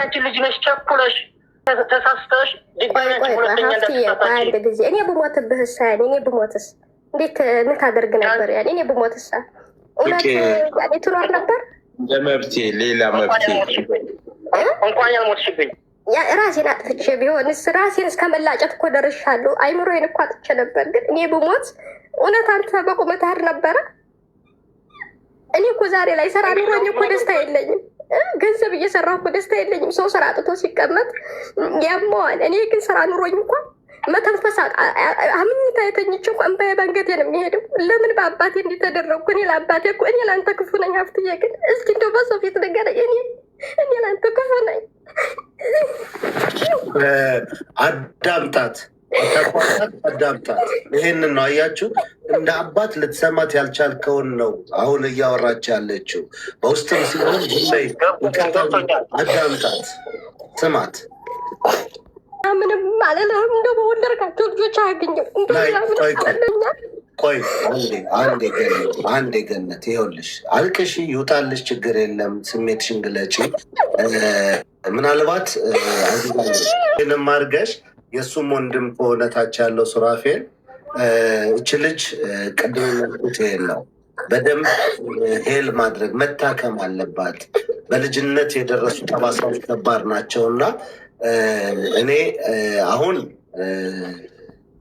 አንቺ ልጅ ነሽ ቸኩለሽ ተሳስተሽ አንድ ጊዜ እኔ ብሞትብህሳ እኔ ብሞትስ እንዴት ምን ታደርግ ነበር? ያኔ እኔ ብሞትሳ እውነት ያኔ ትኖር ነበር? ለመብቴ ሌላ መብቴ እንኳን ያልሞትሽብኝ ራሴን አጥፍቼ ቢሆንስ ራሴን እስከ መላጨት እኮ ደርሻለሁ። አይምሮዬን እኮ አጥቼ ነበር። ግን እኔ ብሞት እውነት አንተ በቁመት አር ነበረ? እኔ እኮ ዛሬ ላይ ስራ ኑሮኝ እኮ ደስታ የለኝም። ገንዘብ እየሰራሁ እኮ ደስታ የለኝም። ሰው ስራ አጥቶ ሲቀመጥ ያመዋል። እኔ ግን ስራ ኑሮኝ እንኳ መተንፈሳ አምኝታ የተኝች እንኳ እንባዬ ባንገቴ ነው የሚሄደው። ለምን በአባቴ እንዲተደረግኩ? እኔ ለአባቴ እኮ እኔ ለአንተ ክፉ ነኝ ሀብትዬ። ግን እስኪ እንደው በሰው ፊት ንገረኝ። እኔ ለአንተ ክፉ ነኝ? አዳምጣት፣ አዳምጣት። ይሄንን ነው አያችሁ፣ እንደ አባት ልትሰማት ያልቻልከውን ነው አሁን እያወራች ያለችው። በውስጥም ሲሆን ላይ አዳምጣት፣ ስማት። ምንም አለለም። እንደ በወለድካቸው ልጆች አያገኘም። ቆይ አንዴ ገነት፣ ይኸውልሽ፣ አልቅሺ፣ ይውጣልሽ፣ ችግር የለም። ስሜትሽን ግለጪ። ምናልባት ምንም አድርገሽ የእሱም ወንድም ከሆነታች ያለው ሱራፌል እች ልጅ ቅድም መልኩት ነው በደንብ ሄል ማድረግ መታከም አለባት። በልጅነት የደረሱ ጠባሳዎች ከባድ ናቸው እና እኔ አሁን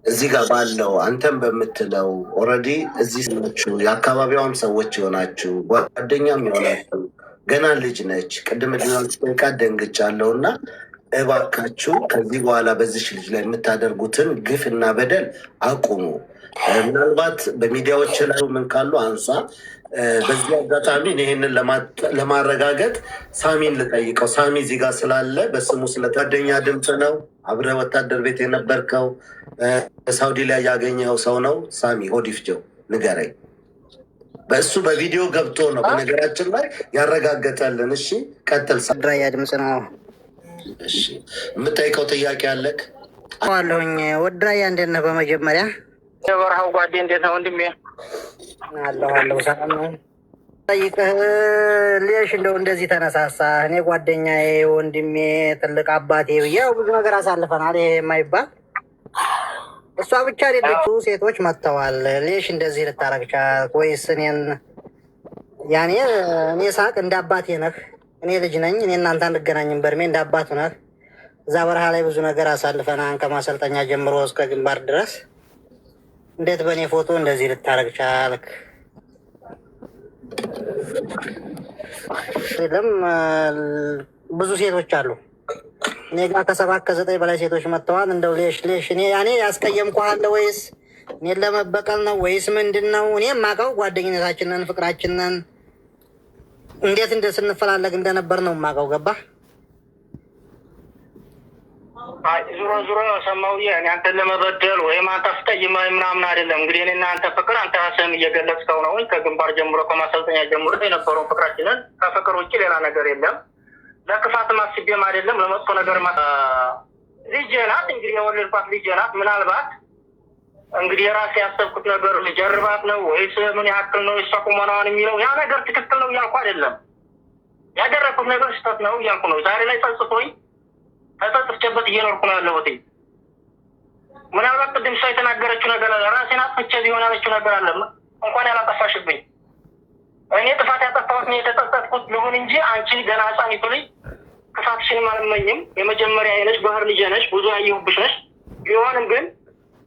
እዚህ ጋር ባለው አንተም በምትለው ኦልሬዲ እዚህ ናችሁ፣ የአካባቢዋም ሰዎች የሆናችሁ ጓደኛም የሆናችሁ ገና ልጅ ነች። ቅድም ቃ ደንግጫለሁ እና እባካችሁ ከዚህ በኋላ በዚች ልጅ ላይ የምታደርጉትን ግፍ እና በደል አቁሙ። ምናልባት በሚዲያዎች ላይ ምን ካሉ አንሷ። በዚህ አጋጣሚ ይህንን ለማረጋገጥ ሳሚን ልጠይቀው። ሳሚ እዚህ ጋር ስላለ በስሙ ስለጓደኛ ድምፅ ነው። አብረህ ወታደር ቤት የነበርከው ሳውዲ ላይ ያገኘኸው ሰው ነው። ሳሚ ሆዲፍጀው ንገረኝ። በእሱ በቪዲዮ ገብቶ ነው በነገራችን ላይ ያረጋገጠልን። እሺ ቀጥል። ድራያ ድምፅ ነው። እሺ የምጠይቀው ጥያቄ አለክ? አለሁኝ። ወድራያ እንዴት ነህ? በመጀመሪያ የበረሃው ጓዴ እንዴት ነው ወንድሜ? አለሁ ሰላም ነው። ጠይቅህ ሌሽ እንደው እንደዚህ ተነሳሳ? እኔ ጓደኛዬ፣ ወንድሜ፣ ትልቅ አባቴ ብዬ ብዙ ነገር አሳልፈናል። ይሄ የማይባል እሷ ብቻ አይደለችው፣ ሴቶች መጥተዋል። ሌሽ እንደዚህ ልታረግ ቻልክ? ወይስ እኔን ያኔ እኔ ሳቅ እንደ አባቴ ነህ፣ እኔ ልጅ ነኝ፣ እኔ እናንተ አንገናኝም። በእድሜ እንደ አባቱ ነህ። እዛ በረሃ ላይ ብዙ ነገር አሳልፈናል፣ ከማሰልጠኛ ጀምሮ እስከ ግንባር ድረስ። እንዴት በእኔ ፎቶ እንደዚህ ልታረግ ቻልክ? ለም ብዙ ሴቶች አሉ እኔ ጋር ከ7 ከ9 በላይ ሴቶች መጥተዋል። እንደው ሌሽ እኔ ያኔ ያስቀየምኩህ ወይስ እኔን ለመበቀል ነው ወይስ ምንድን ነው? እኔ የማውቀው ጓደኝነታችንን፣ ፍቅራችንን እንዴት ስንፈላለግ እንደነበር ነው የማውቀው። ገባህ? ዙሮ ሰማው እኔ አንተን ለመበደል ወይም አንተ አስቀይመህ ምናምን አይደለም። እንግዲህ እኔ እና አንተ ፍቅር አንተ ራስህን እየገለጽከው ነው። ከግንባር ጀምሮ ከማሰልጠኛ ጀምሮ የነበረውን ፍቅራችንን ከፍቅር ውጭ ሌላ ነገር የለም። ለክፋት ማስቤም አይደለም፣ ለመጥፎ ነገር ልጄ ናት። እንግዲህ የወለድኳት ልጄ ናት። ምናልባት እንግዲህ የራሴ ያሰብኩት ነገር ልጀርባት ነው ወይስ ምን ያክል ነው እሷ ቁመናዋን የሚለው ያ ነገር ትክክል ነው እያልኩ አይደለም። ያደረኩት ነገር ስህተት ነው እያልኩ ነው። ዛሬ ላይ ጸጽቶኝ ተጸጽቼበት እየኖርኩ ነው ያለሁት። ምናልባት ቅድም እሷ የተናገረችው ነገር ራሴን አጥፍቼ ቢሆን ያለችው ነገር አለ። እንኳን ያላጠፋሽብኝ እኔ ጥፋት ያጠፋሁት ነው የተጸጸትኩት ልሁን እንጂ አንቺ ገና ህፃኒቱ ልጅ ክፋትሽንም አልመኝም። የመጀመሪያ ነሽ፣ ባህር ልጅ ነሽ፣ ብዙ ያየሁብሽ ነሽ። ቢሆንም ግን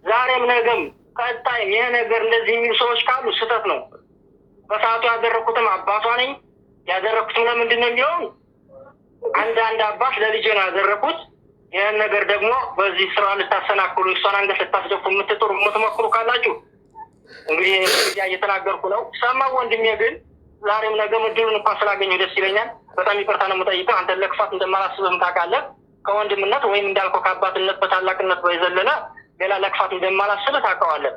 ዛሬም ነገም ቀጣይም ይሄ ነገር እንደዚህ የሚሉ ሰዎች ካሉ ስህተት ነው። በሰዓቱ ያደረኩትም አባቷ ነኝ። ያደረኩትም ለምንድን ነው የሚለውን አንድ አባት ለልጄ ነው ያደረኩት። ይህን ነገር ደግሞ በዚህ ስራ ልታሰናክሉ እሷን አንገት ልታስደፉ የምትሞክሩ ካላችሁ እንግዲህ እየተናገርኩ ነው። ሰማው ወንድሜ። ግን ዛሬም ነገም እድሉን እንኳን ስላገኘሁ ደስ ይለኛል። በጣም ይቅርታ ነው የምጠይቀው። አንተን ለክፋት እንደማላስብም ታውቃለህ። ከወንድምነት ወይም እንዳልከው ከአባትነት በታላቅነት በይዘለለ ሌላ ለክፋት እንደማላስብ ታውቀዋለህ።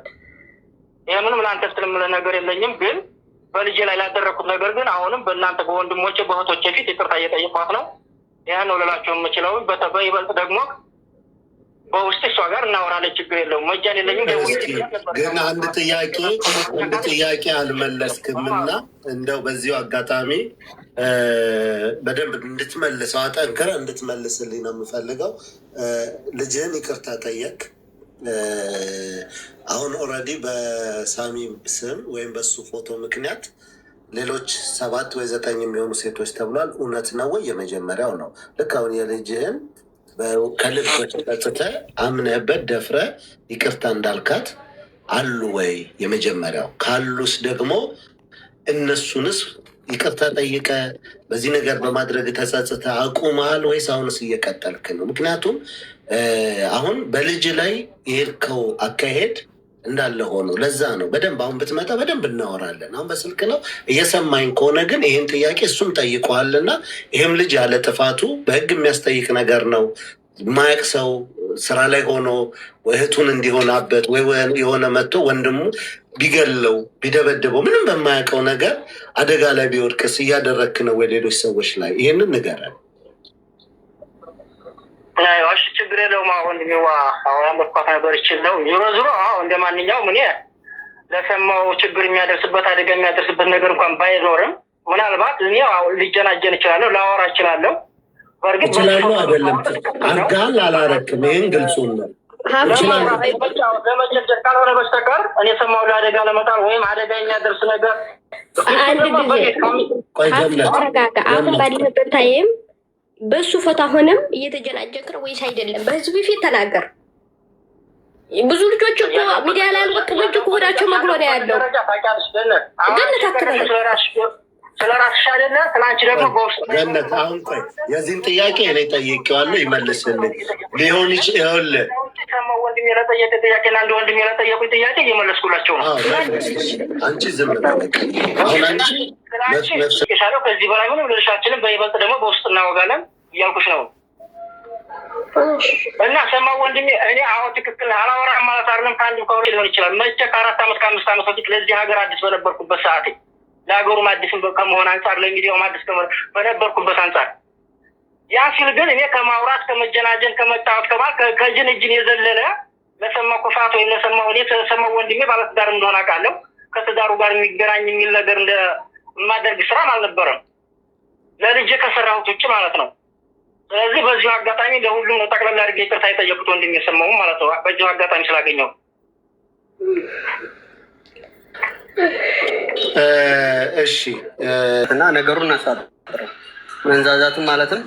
ይህ ምንም ለአንተ ስትልምልህ ነገር የለኝም። ግን በልጄ ላይ ላደረኩት ነገር ግን አሁንም በእናንተ በወንድሞቼ በእህቶቼ ፊት ይቅርታ እየጠየኳት ነው። ይህ ነው ልላቸው የምችለው። በይበልጥ ደግሞ በውስጥ እሷ ጋር እናወራለን፣ ችግር የለውም። መጃን የለኝም። ግን አንድ ጥያቄ አልመለስክምና እንደው በዚሁ አጋጣሚ በደንብ እንድትመልሰው አጠንክረህ እንድትመልስልኝ ነው የምፈልገው። ልጅህን ይቅርታ ጠየቅ። አሁን ኦልሬዲ በሳሚ ስም ወይም በሱ ፎቶ ምክንያት ሌሎች 7 ወይ 9 የሚሆኑ ሴቶች ተብሏል። እውነት ነው ወይ? የመጀመሪያው ነው። ልክ አሁን የልጅህን ከልብ ተጸጽተህ አምነህበት ደፍረህ ይቅርታ እንዳልካት አሉ ወይ? የመጀመሪያው ካሉስ ደግሞ እነሱንስ ይቅርታ ጠይቀህ በዚህ ነገር በማድረግ ተጸጽተህ አቁመሃል ወይስ አሁንስ እየቀጠልክ ነው? ምክንያቱም አሁን በልጅ ላይ የሄድከው አካሄድ እንዳለ ሆኖ ለዛ ነው። በደንብ አሁን ብትመጣ በደንብ እናወራለን። አሁን በስልክ ነው እየሰማኝ ከሆነ ግን ይህን ጥያቄ እሱም ጠይቀዋልና ይህም ልጅ ያለ ጥፋቱ በህግ የሚያስጠይቅ ነገር ነው። ማያቅ ሰው ስራ ላይ ሆኖ እህቱን እንዲሆናበት ወይ የሆነ መጥቶ ወንድሙ ቢገለው ቢደበድበው ምንም በማያውቀው ነገር አደጋ ላይ ቢወድቅስ እያደረግክ ነው ወይ ሌሎች ሰዎች ላይ? ይህንን ንገረን። እሺ ችግር የለውም። ወንድሜዋ ያለኳት ነገር ይችለው ዞሮ ዞሮ እንደ ማንኛውም እኔ ለሰማው ችግር የሚያደርስበት አደጋ የሚያደርስበት ነገር እንኳን ባይኖርም ምናልባት እኔ ልጀናጀን እችላለሁ፣ ላወራ እችላለሁ። በእርግጥ እችላለሁ አይደለም አጋል አላረክም። ይህን ግልጹን ነው ለመጀደር ካልሆነ በስተቀር እኔ ሰማው ለአደጋ ለመጣል ወይም አደጋ የሚያደርስ ነገር አንድ ጊዜ አሁን ባለበት ታይም በሱ ፎቶ አሁንም እየተጀናጀንክ ነው ወይስ አይደለም? በህዝብ ፊት ተናገር። ብዙ ልጆች እኮ ሚዲያ ላይ አልወጡም እንጂ ሆዳቸው መግሎ ነው ያለው። ገነት አትበል። ስለራስሽ አይደለ ስለአንቺ ደግሞ በውስጥ ገነት። አሁን ቆይ የዚህን ጥያቄ እኔ ጠይቄዋለሁ፣ ይመልስልኝ ሊሆን ይችላል። ሰማው ወንድሜ ለጠየቀ ጥያቄና አንድ ወንድሜ ለጠየቁ ጥያቄ እየመለስኩላቸው ነው። አንቺ ዝም ብለህ አሁን አንቺ ይሻለው ከዚህ በላይ ምንም ልልሻችንም በይበልጥ ደግሞ በውስጥ እናወጋለን እያልኩሽ ነው። እና ሰማው ወንድሜ እኔ አሁን ትክክል አላወራም ማለት አይደለም። ከአንድ ከሁለት ሊሆን ይችላል። መቼ ከ4 ዓመት ከ5 ዓመት በፊት ለዚህ ሀገር አዲስ በነበርኩበት ሰዓት ለሀገሩም አዲስ ከመሆን አንጻር ለሚዲያውም አዲስ በነበርኩበት አንጻር ያ ሲል ግን እኔ ከማውራት ከመጀናጀን ከመጫወት ከጅን እጅን የዘለለ ለሰማው ክፋት ወይም ለሰማው እኔ ሰማው ወንድሜ ባለትዳር እንደሆነ አውቃለሁ። ከትዳሩ ጋር የሚገናኝ የሚል ነገር እንደማደርግ ስራም አልነበረም ለልጄ ከሰራሁት ውጭ ማለት ነው። ስለዚህ በዚሁ አጋጣሚ ለሁሉም ጠቅላላ አድርጌ ይቅርታ የጠየቁት ወንድሜ የሰማው ማለት ነው። በዚሁ አጋጣሚ ስላገኘው እሺ እና ነገሩን አሳጥረው መንዛዛቱን ማለትም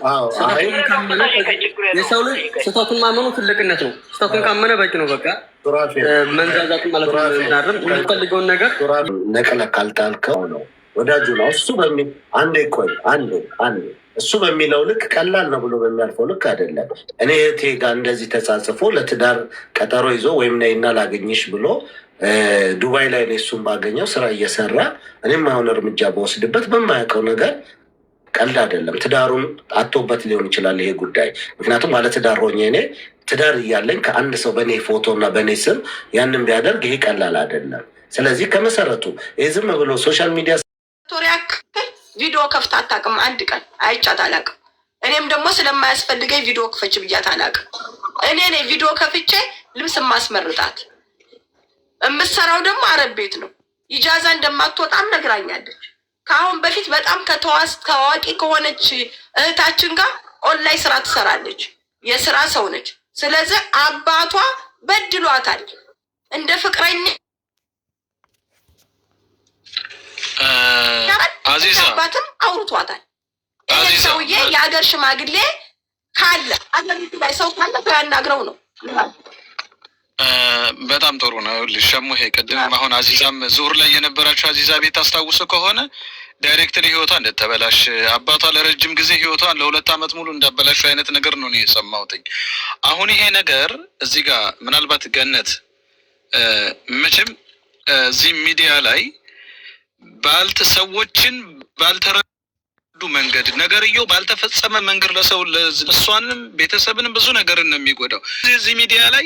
የሰው ልጅ ስህተቱን ማመኑ ትልቅነት ነው። ስህተቱን ካመነ በቂ ነው። በቃ መንዛዛቱን ማለት ነው። የሚፈልገውን ነገር ነቅለህ ካልጣልከው ነው ወዳጁ ነው እሱ በሚል አንዴ እሱ በሚለው ልክ ቀላል ነው ብሎ በሚያልፈው ልክ አይደለም። እኔ እህቴ ጋር እንደዚህ ተጻጽፎ ለትዳር ቀጠሮ ይዞ ወይም ነይና ላገኝሽ ብሎ ዱባይ ላይ እሱን ባገኘው ስራ እየሰራ እኔም አሁን እርምጃ በወስድበት በማያውቀው ነገር ቀልድ አይደለም። ትዳሩን አቶበት ሊሆን ይችላል ይሄ ጉዳይ። ምክንያቱም ማለት ትዳር ሆኜ እኔ ትዳር እያለኝ ከአንድ ሰው በእኔ ፎቶ እና በእኔ ስም ያንን ቢያደርግ ይሄ ቀላል አይደለም። ስለዚህ ከመሰረቱ ይህ ዝም ብሎ ሶሻል ሚዲያ ያክል ቪዲዮ ከፍታ አታውቅም። አንድ ቀን አይቻት አላውቅም። እኔም ደግሞ ስለማያስፈልገኝ ቪዲዮ ክፈች ብያት አላውቅም። እኔ ቪዲዮ ከፍቼ ልብስ ማስመርጣት የምትሰራው ደግሞ አረብ ቤት ነው። ኢጃዛ እንደማትወጣም ነግራኛለች። ከአሁን በፊት በጣም ታዋቂ ከሆነች እህታችን ጋር ኦንላይን ስራ ትሰራለች። የስራ ሰው ነች። ስለዚህ አባቷ በድሏታል። እንደ ፍቅረኛ አባትም አውርቷታል። ይህ ሰውዬ የሀገር ሽማግሌ ካለ አገሪቱ ላይ ሰው ካለ ያናግረው ነው። በጣም ጥሩ ነው። ልሸሙ ይሄ ቅድም አሁን አዚዛም ዙር ላይ የነበራቸው አዚዛ ቤት ታስታውሱ ከሆነ ዳይሬክተር ህይወቷ እንደተበላሽ አባቷ ለረጅም ጊዜ ህይወቷን ለ2 ዓመት ሙሉ እንዳበላሹ አይነት ነገር ነው የሰማሁትኝ። አሁን ይሄ ነገር እዚህ ጋር ምናልባት ገነት መቼም እዚህ ሚዲያ ላይ ሰዎችን ባልተረዱ መንገድ ነገርየው ባልተፈጸመ መንገድ ለሰው እሷንም ቤተሰብንም ብዙ ነገርን ነው የሚጎዳው። እዚህ ሚዲያ ላይ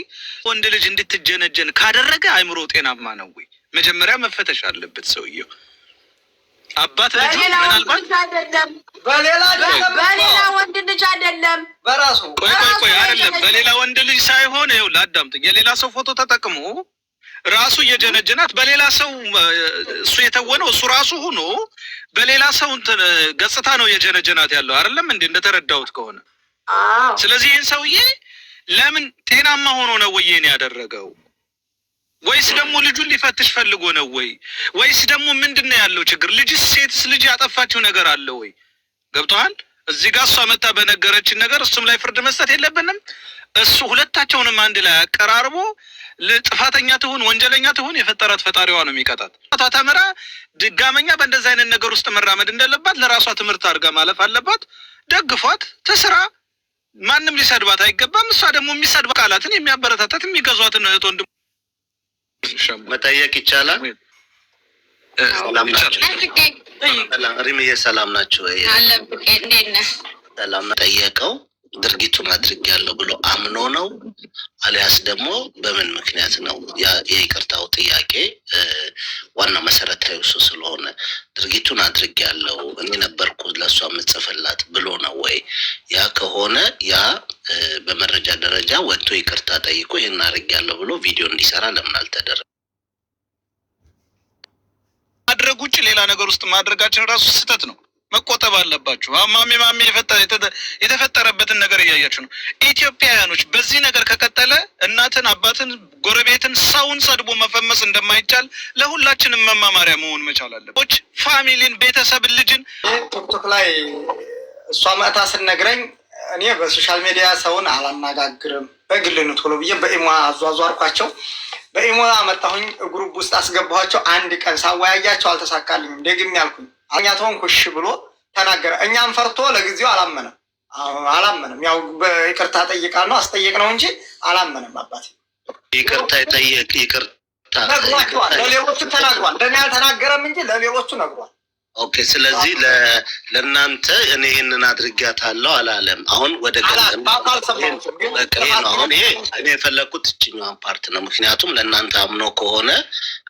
ወንድ ልጅ እንድትጀነጀን ካደረገ አይምሮ ጤናማ ነው ወይ? መጀመሪያ መፈተሽ አለበት ሰውየው። አባት ልጅ ምናልባት በሌላ ወንድ ልጅ አይደለም በራሱ ቆይ አይደለም በሌላ ወንድ ልጅ ሳይሆን ይኸው ላዳምጥ የሌላ ሰው ፎቶ ተጠቅሞ ራሱ እየጀነጀናት በሌላ ሰው እሱ የተወነው እሱ ራሱ ሆኖ በሌላ ሰው ገጽታ ነው የጀነጀናት ያለው አይደለም እንዴ እንደተረዳሁት ከሆነ ስለዚህ ይሄን ሰውዬ ለምን ጤናማ ሆኖ ነው ወይ የኔ ያደረገው ወይስ ደግሞ ልጁን ሊፈትሽ ፈልጎ ነው ወይስ ደግሞ ምንድነው ያለው ችግር ልጅስ ሴትስ ልጅ ያጠፋችው ነገር አለ ወይ ገብቷል እዚህ ጋር እሷ መጣ በነገረችን ነገር እሱም ላይ ፍርድ መስጠት የለብንም እሱ ሁለታቸውንም አንድ ላይ አቀራርቦ ጥፋተኛ ትሁን ወንጀለኛ ትሁን የፈጠራት ፈጣሪዋ ነው የሚቀጣት ተመራ ድጋመኛ በእንደዛ አይነት ነገር ውስጥ መራመድ እንደሌለባት ለራሷ ትምህርት አድርጋ ማለፍ አለባት ደግፏት ተስራ ማንንም ሊሰድባት አይገባም እሷ ደግሞ የሚሰድባ ቃላትን የሚያበረታታት የሚገዟትን እህት ወንድም መጠየቅ ይቻላል ሰላም ናችሁ ሪምዬ ሰላም ናችሁ ሰላም ጠየቀው ድርጊቱን አድርጌያለሁ ብሎ አምኖ ነው አሊያስ ደግሞ በምን ምክንያት ነው የይቅርታው ጥያቄ ዋና መሰረታዊ እሱ ስለሆነ ድርጊቱን አድርጌያለሁ እኔ ነበርኩ ለሷ መጽፈላት ብሎ ነው ወይ ያ ከሆነ ያ በመረጃ ደረጃ ወጥቶ ይቅርታ ጠይቆ ይሄን አድርጌያለሁ ብሎ ቪዲዮ እንዲሰራ ለምን አልተደረገም ማድረግ ውጭ ሌላ ነገር ውስጥ ማድረጋችን ራሱ ስህተት ነው መቆጠብ አለባችሁ ማሚ የተፈጠረበትን ነገር እያያችሁ ነው ኢትዮጵያውያኖች በዚህ ነገር ከቀጠለ እናትን አባትን ጎረቤትን ሰውን ሰድቦ መፈመስ እንደማይቻል ለሁላችንም መማማሪያ መሆን መቻል አለበት ፋሚሊን ቤተሰብን ልጅን ቲክቶክ ላይ እሷ መጣ ስነግረኝ እኔ በሶሻል ሚዲያ ሰውን አላናጋግርም በግል ነው ቶሎ ብዬ በኢሞ አዟዟርኳቸው በኢሞ አመጣሁኝ ግሩፕ ውስጥ አስገባኋቸው አንድ ቀን ሳወያያቸው አልተሳካልኝም ደግሜ ያልኩኝ አኛቶን ኩሽ ብሎ ተናገረ እኛም ፈርቶ ለጊዜው አላመነም ያው በይቅርታ ጠይቃል ነው አስጠይቅ ነው እንጂ አላመነም አባቴ ይቅርታ ጠይቅ ይቅርታ ለሌሎቹ ተናግሯል እንደኛ አልተናገረም እንጂ ለሌሎቹ ነግሯል ኦኬ ስለዚህ ለእናንተ እኔ ይሄንን አድርጌያታለሁ አላለም አሁን ወደ ገለም አሁን ይሄ እኔ የፈለኩት እችኛዋን ፓርት ነው ምክንያቱም ለእናንተ አምኖ ከሆነ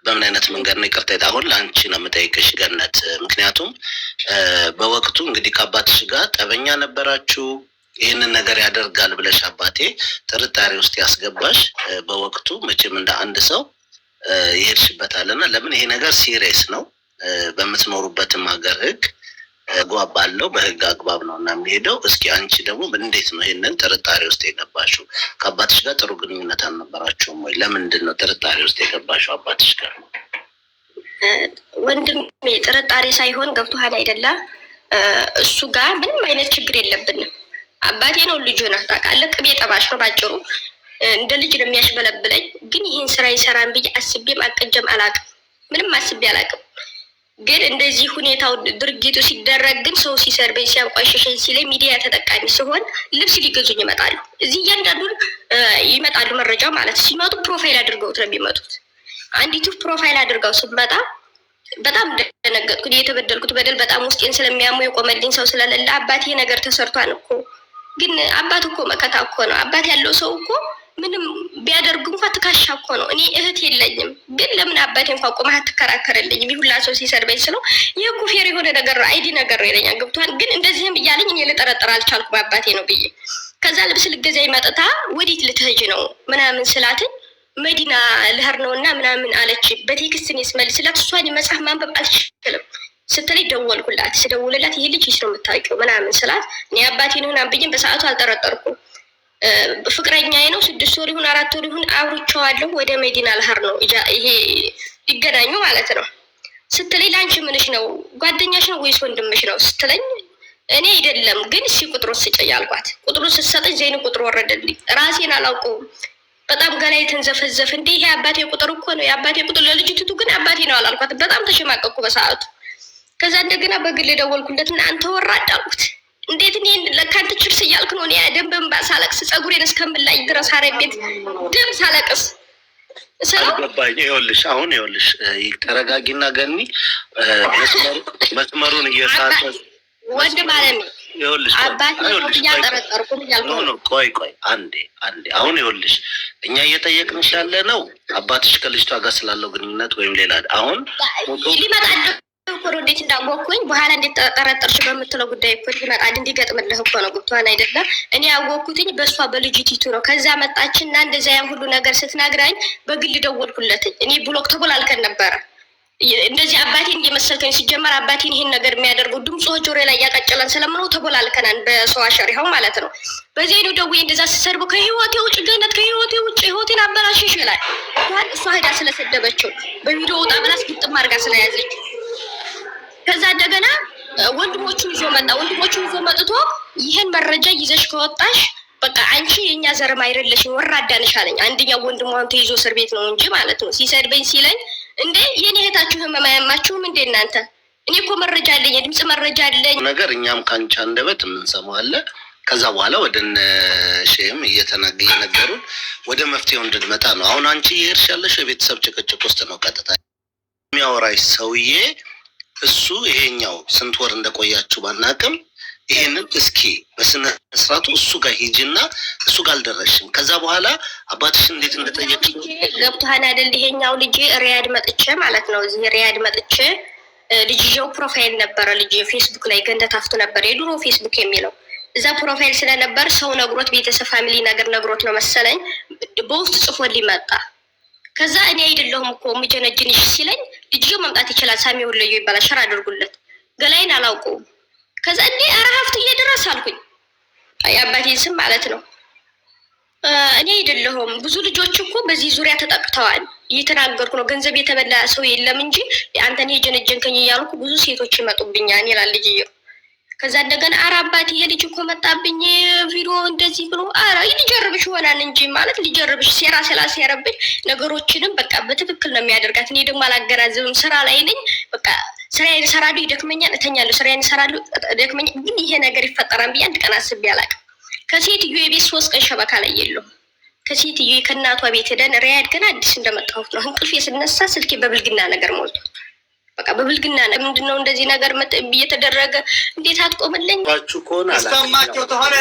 በምን አይነት መንገድ ነው ይቅርታ አሁን ላንቺ ነው የምጠይቅሽ ገነት ምክንያቱም በወቅቱ እንግዲህ ከአባትሽ ጋር ጠበኛ ነበራችሁ ይሄንን ነገር ያደርጋል ብለሽ አባቴ ጥርጣሬ ውስጥ ያስገባሽ በወቅቱ መቼም እንደ አንድ ሰው ይሄድሽበታልና ለምን ይሄ ነገር ሲሪየስ ነው በምትኖሩበትም ሀገር ህግ አግባብ አለው በህግ አግባብ ነው እና የሚሄደው እስኪ አንቺ ደግሞ እንዴት ነው ይሄንን ጥርጣሬ ውስጥ የገባሽው ከአባትሽ ጋር ጥሩ ግንኙነት አልነበራችሁም ወይ ለምንድን ነው ጥርጣሬ ውስጥ የገባሽው አባትሽ ጋር ወንድሜ ጥርጣሬ ሳይሆን ገብቶሃል አይደለ እሱ ጋር ምንም አይነት ችግር የለብንም አባቴ ነው ልጁ ነው ታውቃለህ ቅቤ ጠባሽ ነው ባጭሩ እንደ ልጅ ነው የሚያሽበለብለኝ ግን ይሄን ስራ ይሰራን ብዬ አስቤም አቅጀም አላውቅም ምንም አስቤ አላውቅም ግን እንደዚህ ሁኔታው ድርጊቱ ሲደረግ ግን ሰው ሲሰርበኝ ሲያንቋሽሸኝ ሲለኝ ሚዲያ ተጠቃሚ ሲሆን ልብስ ሊገዙኝ ይመጣሉ እዚህ እያንዳንዱን ይመጣሉ መረጃ ማለት ሲመጡ ፕሮፋይል አድርገውት ነው የሚመጡት አንዲቱ ፕሮፋይል አድርገው ስትመጣ በጣም ደነገጥኩ የተበደልኩት በደል በጣም ውስጤን ስለሚያሙ የቆመልኝ ሰው ስለሌለ አባቴ ነገር ተሰርቷል እኮ ግን አባት እኮ መከታ እኮ ነው አባት ያለው ሰው እኮ ምንም ቢያደርጉ እንኳን ትካሻ እኮ ነው እኔ እህት የለኝም ግን ለምን አባቴ እንኳን ቆመህ አትከራከርልኝም ይሁላ ሰው ሲሰርበኝ ስለው ይሄ እኮ ፌር የሆነ ነገር አይዲ ነገር ይለኛል ገብቷል ግን እንደዚህም እያለኝ እኔ ልጠረጥር አልቻልኩም አባቴ ነው ብዬ ከዛ ልብስ ልገዛ ይመጣታ ወዴት ልትሄጂ ነው ምናምን ስላትኝ መዲና ልሄድ ነውና ምናምን አለች በቴክስት እኔ ስመልስላት እሷን መጽሐፍ ማንበብ አልችልም ስትለኝ ደወልኩላት ስደውልላት ይሄ ልጅ ነው የምታውቂው ምናምን ስላት እኔ አባቴ ነው እና ብዬ በሰዓቱ አልጠረጠርኩም ፍቅረኛዬ ነው 6 ወር ይሁን 4 ወር ይሁን አብሮቻለሁ ወደ መዲና ልሄድ ነው ይሄ ይገናኙ ማለት ነው ስትለኝ ላንቺ ምንሽ ነው ጓደኛሽ ነው ወይስ ወንድምሽ ነው ስትለኝ እኔ አይደለም ግን እሺ ቁጥሩን ስጪኝ አልኳት ቁጥሩን ስትሰጠኝ ዘይን ቁጥሩ ወረደልኝ ራሴን አላውቀውም በጣም ገላይ ተንዘፈዘፈ እንዴ ይሄ አባቴ ቁጥር እኮ ነው የአባቴ ቁጥር ለልጅቱ ግን አባቴ ነው አላልኳት በጣም ተሸማቀቅኩ በሰዓቱ ከዛ እንደገና በግል ደወልኩለትና አንተ ወራድ አልኩት እንዴት እኔ ለካንተ ችርስ እያልክ ነው እኔ ደንበም ባሳለቅስ ጸጉሬን እስከምላይ ድረስ አረቤት ደም ሳለቅስ አልገባኝ ይኸውልሽ አሁን ይኸውልሽ ተረጋጊና ገኒ መስመሩን እየሳተ ወንድም አለኝ ይኸውልሽ አባቴ ነው ያጠረጠርኩ እያልኩ ነው ቆይ አንዴ አሁን ይኸውልሽ እኛ እየጠየቅንሽ ያለ ነው አባትሽ ከልጅቷ ጋር ስላለው ግንኙነት ወይም ሌላ አሁን ሊመጣ እኮ እንዴት እንዳወቅኩኝ በኋላ እንዴት ጠረጠርሽ በምትለው ጉዳይ እኮ ይመጣል እንዲገጥምልህ እኮ ነው። ቁጥቷን አይደለም እኔ ያወቅኩትኝ በእሷ በልጅቲቱ ነው። ከዛ መጣችና እንደዛ ያን ሁሉ ነገር ስትነግራኝ በግል ደወልኩለትኝ። እኔ ብሎክ ተቦላልከን ነበረ። እንደዚህ አባቴን እየመሰልከኝ ሲጀመር አባቴን ይሄን ነገር የሚያደርገው ድምፁ ጆሮ ላይ ያቀጨለን ስለምነው ተቦላልከናን በሰው አሸሪያው ማለት ነው። በዚህ ነው ደውዬ እንደዛ ሲሰርበው ከህይወቴ ውጭ ገነት ከህይወቴ ውጭ ህይወቴን አበላሽሽ ይላል። እሷ ሄዳ ስለሰደበችው በቪዲዮ ወጣ ብላስ ግጥም አድርጋ ስለያዘች ከዛ እንደገና ወንድሞቹን ይዞ መጣ። ወንድሞቹን ይዞ መጥቶ ይሄን መረጃ ይዘሽ ከወጣሽ በቃ አንቺ የኛ ዘርም አይደለሽም ወራዳ ነሽ አለኝ። አንደኛው ወንድሟን ተይዞ እስር ቤት ነው እንጂ ማለት ነው። ሲሰድበኝ ሲለኝ እንዴ የኔ እህታችሁ ህመም አያማችሁም እንዴ እናንተ? እኔ እኮ መረጃ አለኝ፣ የድምጽ መረጃ አለኝ ነገር እኛም ካንቺ አንደበት የምንሰማው አለ። ከዛ በኋላ ወደ ሼም እየነገሩን ወደ መፍትሄው እንድንመጣ ነው። አሁን አንቺ እየሄድሽ ያለሽ የቤተሰብ ጭቅጭቅ ውስጥ ነው። ቀጥታ የሚያወራሽ ሰውዬ እሱ ይሄኛው ስንት ወር እንደቆያችሁ ባናቅም ይሄንን እስኪ በስነ ስርዓቱ እሱ ጋር ሂጂና እሱ ጋር አልደረሽም። ከዛ በኋላ አባትሽ እንዴት እንደጠየቅሽ ገብቶሃል አይደል? ይሄኛው ልጅ ሪያድ መጥቼ ማለት ነው። እዚህ ሪያድ መጥቼ ልጅየው ፕሮፋይል ነበረ። ልጅ ፌስቡክ ላይ ገንደ ታፍቶ ነበር፣ የድሮ ፌስቡክ የሚለው እዛ ፕሮፋይል ስለነበር ሰው ነግሮት ቤተሰብ ፋሚሊ ነገር ነግሮት ነው መሰለኝ በውስጥ ጽፎልኝ መጣ። ከዛ እኔ አይደለሁም እኮ ምጀነጅንሽ ሲለኝ ልጅየው መምጣት ይችላል ሳሚ ወለዩ ይባላል ሸር አድርጉለት ገላይን አላውቀውም። ከዛ እንዴ አራፍት እየደረስ አልኩኝ የአባቴን ስም ማለት ነው። እኔ አይደለሁም ብዙ ልጆች እኮ በዚህ ዙሪያ ተጠቅተዋል እየተናገርኩ ነው። ገንዘብ የተበላ ሰው የለም እንጂ አንተን የጀነጀንከኝ እያልኩ ብዙ ሴቶች ይመጡብኛል ይላል ልጅየው። ከዛ እንደገና ኧረ አባቴ ይሄ ልጅ እኮ መጣብኝ ቪዲዮ እንደዚህ ብሎ ኧረ ሊጀርብሽ ይሆናል እንጂ ማለት ሊጀርብሽ ሴራ ስላሴረብኝ ነገሮችንም በቃ በትክክል ነው የሚያደርጋት። እኔ ደግሞ አላገናዝብም ስራ ላይ ነኝ። በቃ ስራዬን እሰራለሁ ይደክመኛል፣ እተኛለሁ፣ ስራዬን እሰራለሁ ይደክመኛል። ግን ይሄ ነገር ይፈጠራል ብዬ አንድ ቀን አስቤ አላውቅም። ከሴትዮ የቤት 3 ቀን ሸበካ ላይ የለውም። ከሴትዮ ከእናቷ ቤት ሄደን ሪያድ ግን አዲስ እንደመጣሁት ነው። እንቅልፌ ስነሳ ስልኬ በብልግና ነገር ሞልቶ በቃ በብልግና ነገር ምንድነው እንደዚህ ነገር እየተደረገ እንዴት አትቆምልኝ ባችሁ ከሆነ አላማቸው ተሆነ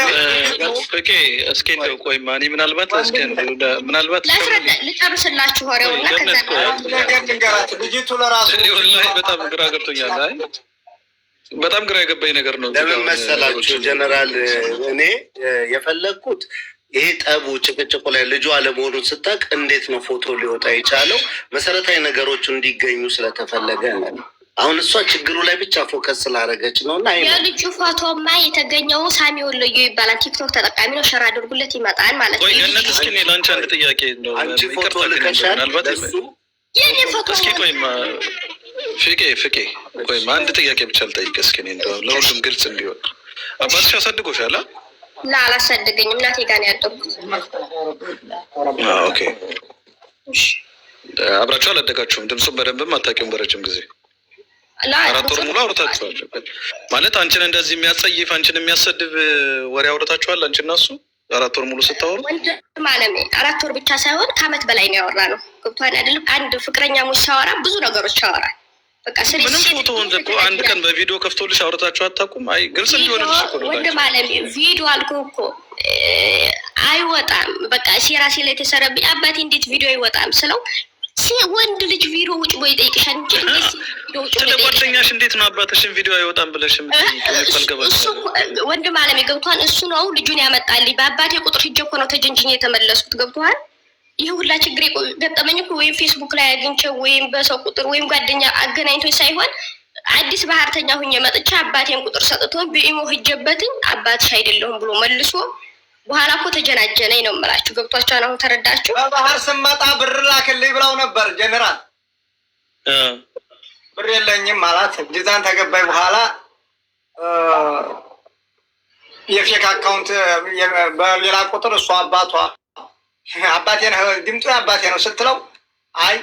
ኦኬ። እስኪ እንደው ቆይ ማኒ ምናልባት እስኪ ምናልባት ልጨርስላችሁ ወሬውና ከዛ ነገር ንገራት ልጅቱ ለራሱ ወላሂ በጣም ግራ ገብቶኛል። አይ በጣም ግራ የገባኝ ነገር ነው። ለምን መሰላችሁ ጀነራል እኔ የፈለግኩት ይሄ ጠቡ ጭቅጭቁ ላይ ልጁ አለመሆኑን ስታቅ እንዴት ነው ፎቶ ሊወጣ የቻለው? መሰረታዊ ነገሮቹ እንዲገኙ ስለተፈለገ ነው። አሁን እሷ ችግሩ ላይ ብቻ ፎከስ ስላደረገች ነው። እና የልጁ ፎቶማ የተገኘው ሳሚ ወለዩ ይባላል። ቲክቶክ ተጠቃሚ ነው። ሸር አድርጉለት ይመጣል ማለት ነው። ወይ ገነት እስኪ እኔ ላንቺ አንድ ጥያቄ ነው። አንቺ ፎቶ ልከሻል ለሱ የኔ ፎቶ እስኪ ቆይማ ፍቄ ቆይማ አንድ ጥያቄ ብቻ ልጠይቅ እስኪ እኔ እንደው ለሁሉም ግልጽ እንዲሆን አባትሽ አሳድጎሻል? አላሳደገኝም። እናቴ ጋር ነው ያደግኩት። ኦኬ አብራችሁ አላደጋችሁም? ድምፁን በደንብም አታውቂውም? በረጅም ጊዜ 4 ወር ሙሉ አውርታችኋል ማለት አንቺን እንደዚህ የሚያጸይፍ አንቺን የሚያሰድብ ወሬ አውርታችኋል? አንቺና እሱ 4 ወር ሙሉ ስታወሩ ማለት 4 ወር ብቻ ሳይሆን ከአመት በላይ ነው ያወራነው። ገብቶሃል አይደለም? አንድ ፍቅረኛ ሙሽ ሲያወራ ብዙ ነገሮች ያወራል። በቃ ምንም ፎቶውን እኮ አንድ ቀን በቪዲዮ ከፍቶልሽ አውርታችሁ አታውቁም? አይ ግልጽ እንዲሆንልሽ እኮ ነው። ወንድ ማለት ቪዲዮ አልኩህ እኮ አይወጣም። በቃ ሴራሴ ላይ ተሰረብኝ አባቴ እንዴት ቪዲዮ አይወጣም ስለው ወንድ ልጅ ቪዲዮ ውጭ ቦይ ጠይቅሻል እንጂ ስለ ጓደኛሽ እንዴት ነው አባትሽን ቪዲዮ አይወጣም ብለሽ ወንድ ማለት ገብቶሃል? እሱ ነው ልጁን ያመጣልኝ። በአባቴ ቁጥር ሂጅ እኮ ነው ተጀንጅኝ የተመለስኩት። ገብቶሃል? ይህ ሁላ ችግር ገጠመኝ እኮ ወይም ፌስቡክ ላይ አግኝቼው ወይም በሰው ቁጥር ወይም ጓደኛ አገናኝቶኝ ሳይሆን አዲስ ባህርተኛ ሁኜ መጥቼ አባቴን ቁጥር ሰጥቶ በኢሞ ሂጀበትኝ አባትሽ አይደለሁም ብሎ መልሶ በኋላ እኮ ተጀናጀነኝ ነው የምላችሁ። ገብቷችኋል? አሁን ተረዳችሁ? በባህር ስመጣ ብር ላክልኝ ብለው ነበር ጀነራል። ብር የለኝም ማለት ዲዛን ተገባይ በኋላ የፌክ አካውንት በሌላ ቁጥር እሷ አባቴ ነው ድምጡ አባቴ ነው ስትለው አይ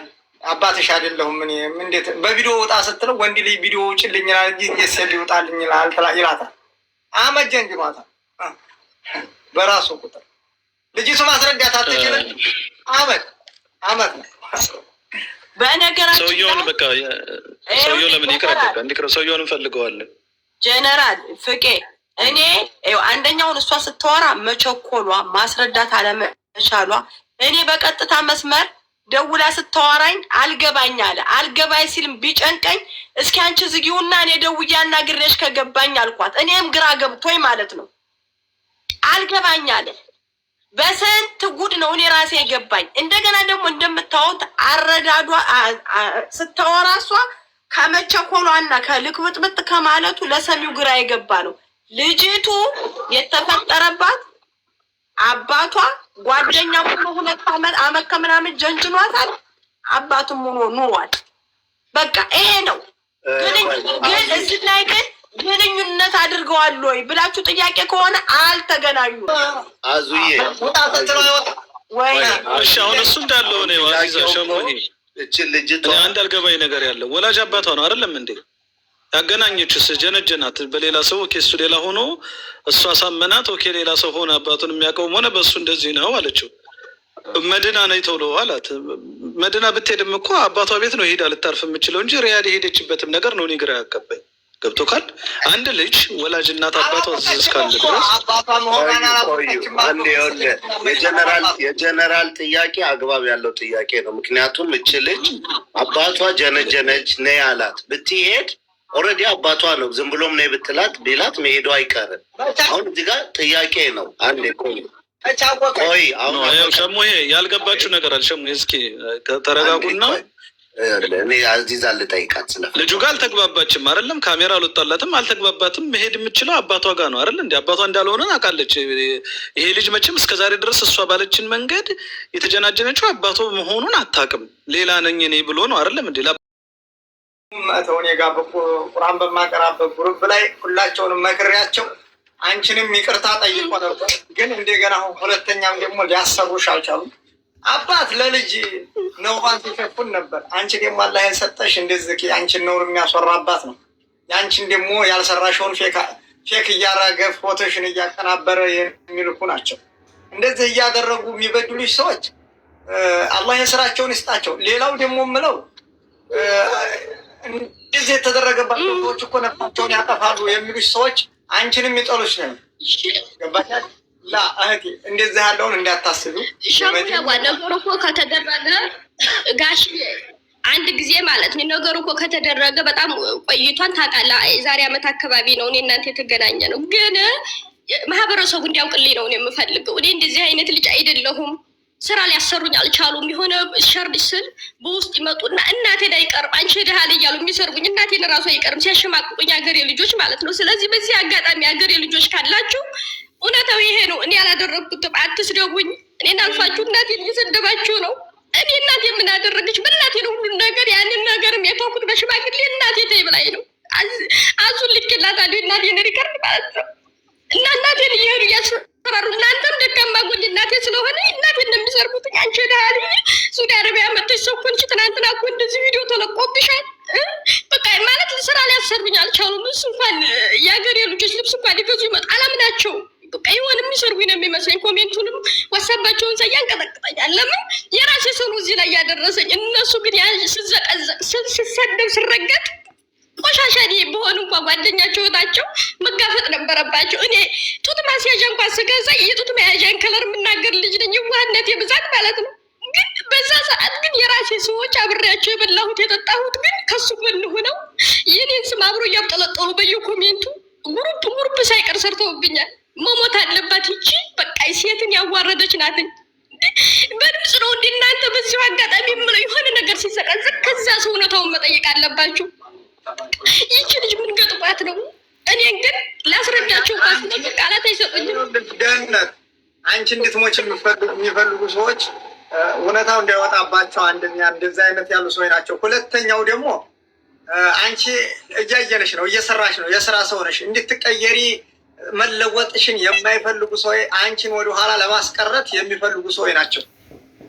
አባትሽ አይደለሁም እኔ እንዴት በቪዲዮ ወጣ ስትለው ወንድ ልጅ ቪዲዮ ውጭልኝ ይላል እንጂ እየሰል ይወጣልኝ ይላታል። አመጀን ጅማታ በራሱ ቁጥር ልጅቱ ማስረዳት አትችልም። አመት በነገራችን ሰውየውን በቃ ሰውየው ለምን ይቀርበቃ እንዲቀር ሰውየውን እንፈልገዋለን። ጀነራል ፍቄ እኔ አንደኛውን እሷ ስትወራ መቸኮሏ ማስረዳት አለመቻሏ እኔ በቀጥታ መስመር ደውላ ስታወራኝ አልገባኝ አለ። አልገባኝ ሲልም ቢጨንቀኝ እስኪ አንቺ ዝጊውና እኔ ደውዬ አናግሬሽ ከገባኝ አልኳት። እኔም ግራ ገብቶኝ ማለት ነው አልገባኝ አለ። በስንት ጉድ ነው እኔ ራሴ የገባኝ። እንደገና ደግሞ እንደምታወት አረዳዷ ስታወራ እሷ ከመቸኮሏና ከልክብጥብጥ ከማለቱ ለሰሚው ግራ የገባ ነው። ልጅቱ የተፈጠረባት አባቷ ጓደኛ ሆኖ 2 ዓመት ከምናምን ጀንጅኗታል። አባቱም ሆኖ ኑሯል። በቃ ይሄ ነው። ግን እዚህ ላይ ግን ግንኙነት አድርገዋል ወይ ብላችሁ ጥያቄ ከሆነ አልተገናኙም። አዙዬ እሺ፣ አሁን እሱ እንዳለው ነው አዚዛ ሸሞኔ እቺ ልጅቷ አንድ አልገባኝ ነገር ያለው ወላጅ አባቷ ነው አይደለም እንዴ? ያገናኘችስ ጀነጀናት በሌላ ሰው ኬሱ ሌላ ሆኖ እሷ ሳመናት ኦኬ ሌላ ሰው ሆነ አባቱን የሚያውቀውም ሆነ በእሱ እንደዚህ ነው አለችው። መድና ነይ ተብሎ አላት። መድና ብትሄድም እኮ አባቷ ቤት ነው ሄዳ ልታርፍ የምችለው እንጂ ሪያድ የሄደችበትም ነገር ነው እኔ ግራ ያጋባኝ። ገብቶካል? አንድ ልጅ ወላጅ እናት አባቷ እስካለ ድረስ የጀነራል ጥያቄ አግባብ ያለው ጥያቄ ነው። ምክንያቱም እች ልጅ አባቷ ጀነጀነች ነይ አላት ብትሄድ ኦልሬዲ አባቷ ነው። ዝም ብሎም ነይ ብትላት ቢላት መሄዱ አይቀርም። አሁን እዚህ ጋር ጥያቄ ነው። አንዴ ቆይ አሁን ሸሙ ይሄ ያልገባችሁ ነገር አለ። ሸሙ እስኪ ተረጋጉና እኔ አዚዛ ልጠይቃት ስለ ልጁ ጋር አልተግባባችም አይደለም? ካሜራ አልወጣላትም፣ አልተግባባትም። መሄድ የምችለው አባቷ ጋር ነው አይደል? እንደ አባቷ እንዳልሆነ አውቃለች። ይሄ ልጅ መቼም እስከዛሬ ድረስ እሷ ባለችን መንገድ የተጀናጀነችው አባቷ መሆኑን አታውቅም። ሌላ ነኝ እኔ ብሎ ነው አይደለም እንዴ? ተውን የጋር ቁርአን በማቀራበት ግሩፕ ላይ ሁላቸውንም መክሬያቸው አንቺንም ይቅርታ ጠይቆ ነበር። ግን እንደገና ሁለተኛም ደግሞ ሊያሰሩሽ አልቻሉም። አባት ለልጅ ነውሯን ሲሸፉን ነበር። አንቺ ደግሞ አላህ የሰጠሽ እንደዚህ አንቺን ነውር የሚያስወራ አባት ነው። የአንቺን ደግሞ ያልሰራሽውን ፌክ እያረገ ፎቶሽን እያቀናበረ የሚልኩ ናቸው። እንደዚህ እያደረጉ የሚበድሉሽ ሰዎች አላህ የስራቸውን ይስጣቸው። ሌላው ደግሞ ምለው እንደዚህ የተደረገባቸው ሰዎች እኮ ነፍሳቸውን ያጠፋሉ የሚሉሽ ሰዎች አንቺንም ይጠሉሽ ነው። ገባሻል? ላ እህቴ እንደዚህ ያለውን እንዳታስቡ። ነገሩ እኮ ከተደረገ ጋሽ አንድ ጊዜ ማለት ነው። ነገሩ እኮ ከተደረገ በጣም ቆይቷን ታውቃለህ። የዛሬ ዓመት አካባቢ ነው እኔ እናንተ የተገናኘ ነው። ግን ማህበረሰቡ እንዲያውቅልኝ ነው የምፈልገው። እኔ እንደዚህ አይነት ልጅ አይደለሁም። ስራ ሊያሰሩኝ አልቻሉም። የሆነ ሸርድ ስል በውስጥ ይመጡና እናቴን አይቀርም አንቺ ደሃል እያሉ የሚሰርጉኝ እናቴን ራሱ አይቀርም ሲያሸማቅቁኝ ሀገሬ ልጆች ማለት ነው። ስለዚህ በዚህ አጋጣሚ ሀገሬ ልጆች ካላችሁ እውነታው ይሄ ነው። እኔ ያላደረግኩትም አትስደቡኝ። እኔን አልፋችሁ እናቴን እየሰደባችሁ ነው። እኔ እናቴ ምን አደረገች? በእናቴ ነው ሁሉን ነገር። ያንን ነገርም የተውኩት በሽማግሌ እናቴ ተይ ብላኝ ነው። አዙን ልክላታለሁ እናቴን ሪከርድ ማለት ነው። እና እናቴን እየሄዱ እያስፈራሩ እናንተም ደካማ ጎን እናቴ ስለሆነ እናቴን ነው የሚሰርቡት። አንቺ ዳል ሱዲ አረቢያ መጥተሽ ሰው እኮ እንጂ ትናንትና እኮ እንደዚህ ቪዲዮ ተለቆብሻል። በቃ ማለት ስራ ሊያሰርቡኝ አልቻሉም። እሱ እንኳን የሀገሬ ልጆች ልብስ እንኳን ሊገዙ ይመጣ አላምናቸው። በቃ የሆነ የሚሰርቡኝ ነው የሚመስለኝ። ኮሜንቱንም ዋሳባቸውን ሳይ ያንቀጠቅጠኛል። ለምን የራሴ ሰው ነው እዚህ ላይ ያደረሰኝ። እነሱ ግን ስዘቀዘቅ ስሰደብ ስረገጥ ቆሻሻ በሆኑ እንኳ ጓደኛቸው ናቸው መጋፈጥ ነበረባቸው። እኔ ጡት ማስያዣ እንኳን ስገዛ የጡት መያዣን ከለር የምናገር ልጅ ነኝ። የዋህነት የብዛት ማለት ነው። ግን በዛ ሰዓት ግን የራሴ ሰዎች አብሬያቸው የበላሁት የጠጣሁት ግን ከሱ ጎን ሆነው የኔን ስም አብሮ እያብጠለጠሉ በየኮሜንቱ ጉሩፕ ሳይቀር ሰርተውብኛል። መሞት አለባት ይቺ በቃ ሴትን ያዋረደች ናትኝ። በድምፅ ነው እንደ እናንተ በዚሁ አጋጣሚ የምለው የሆነ ነገር ሲዘቀዘቅ ከዛ ሰው እውነታውን መጠየቅ አለባችሁ። ይቺ ልጅ ምን ገጥሟት ነው? እኔን ግን ላስረዳቸው ካስነገ ቃላት አይሰጡኝም። ደህንነት አንቺ እንድትሞች የሚፈልጉ ሰዎች እውነታው እንዳይወጣባቸው አንደኛ እንደዚህ አይነት ያሉ ሰዎች ናቸው። ሁለተኛው ደግሞ አንቺ እያየነሽ ነው፣ እየሰራሽ ነው፣ የስራ ሰው ነሽ። እንድትቀየሪ መለወጥሽን የማይፈልጉ ሰዎች አንቺን ወደኋላ ለማስቀረት የሚፈልጉ ሰዎች ናቸው።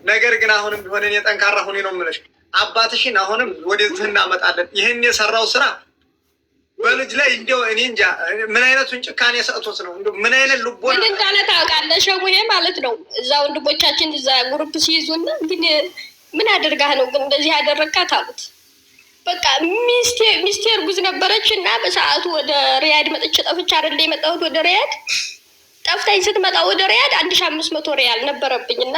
ነገር ግን አሁንም ቢሆን እኔ ጠንካራ ሁኔ ነው የምልሽ። አባትሽን አሁንም ወደዚህ እናመጣለን። ይህን የሰራው ስራ በልጅ ላይ እንዲያው እኔ እንጃ ምን አይነቱን ጭካኔ ሰጥቶት ነው። ምን አይነት ልቦ ምን እንዳለ ታውቃለህ? ሸሙዬ ማለት ነው እዛ ወንድሞቻችን እዛ ግሩፕ ሲይዙና ግን ምን አደርጋህ ነው ግን እንደዚህ ያደረግካት አሉት። በቃ ሚስቴ እርጉዝ ነበረች እና በሰዓቱ ወደ ሪያድ መጥቼ ጠፍቼ አይደለ የመጣሁት ወደ ሪያድ ጠፍታኝ ስትመጣ ወደ ሪያድ 1500 ሪያል ነበረብኝ እና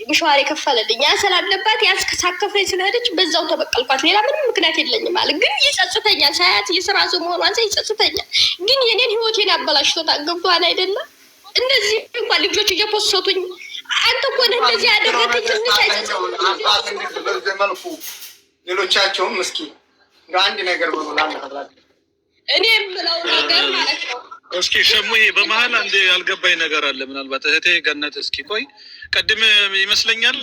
ምሽዋር የከፈለልኝ ያ ስላለባት ያስከሳከፈኝ ስለሄደች በዛው ተበቀልኳት። ሌላ ምንም ምክንያት የለኝም ማለት ግን ይጸጽተኛል። ሳያት የስራ ሰው መሆኗን ሳይ ይጸጽተኛል። ግን የኔን ህይወቴን አበላሽቶታል። ገብቶሃል አይደለም? እንደዚህ እንኳን ልጆች እየፖሰቱኝ አንተ እኮ ነህ እንደዚህ ያደረገኝ። ትንሽ አይጸጽም በዚህ መልኩ ሌሎቻቸውም እስኪ አንድ ነገር በመላል እኔ የምለው ነገር ማለት ነው። እስኪ ሸሙዬ በመሀል አንድ ያልገባኝ ነገር አለ። ምናልባት እህቴ ገነት እስኪ ቆይ፣ ቀድም ይመስለኛል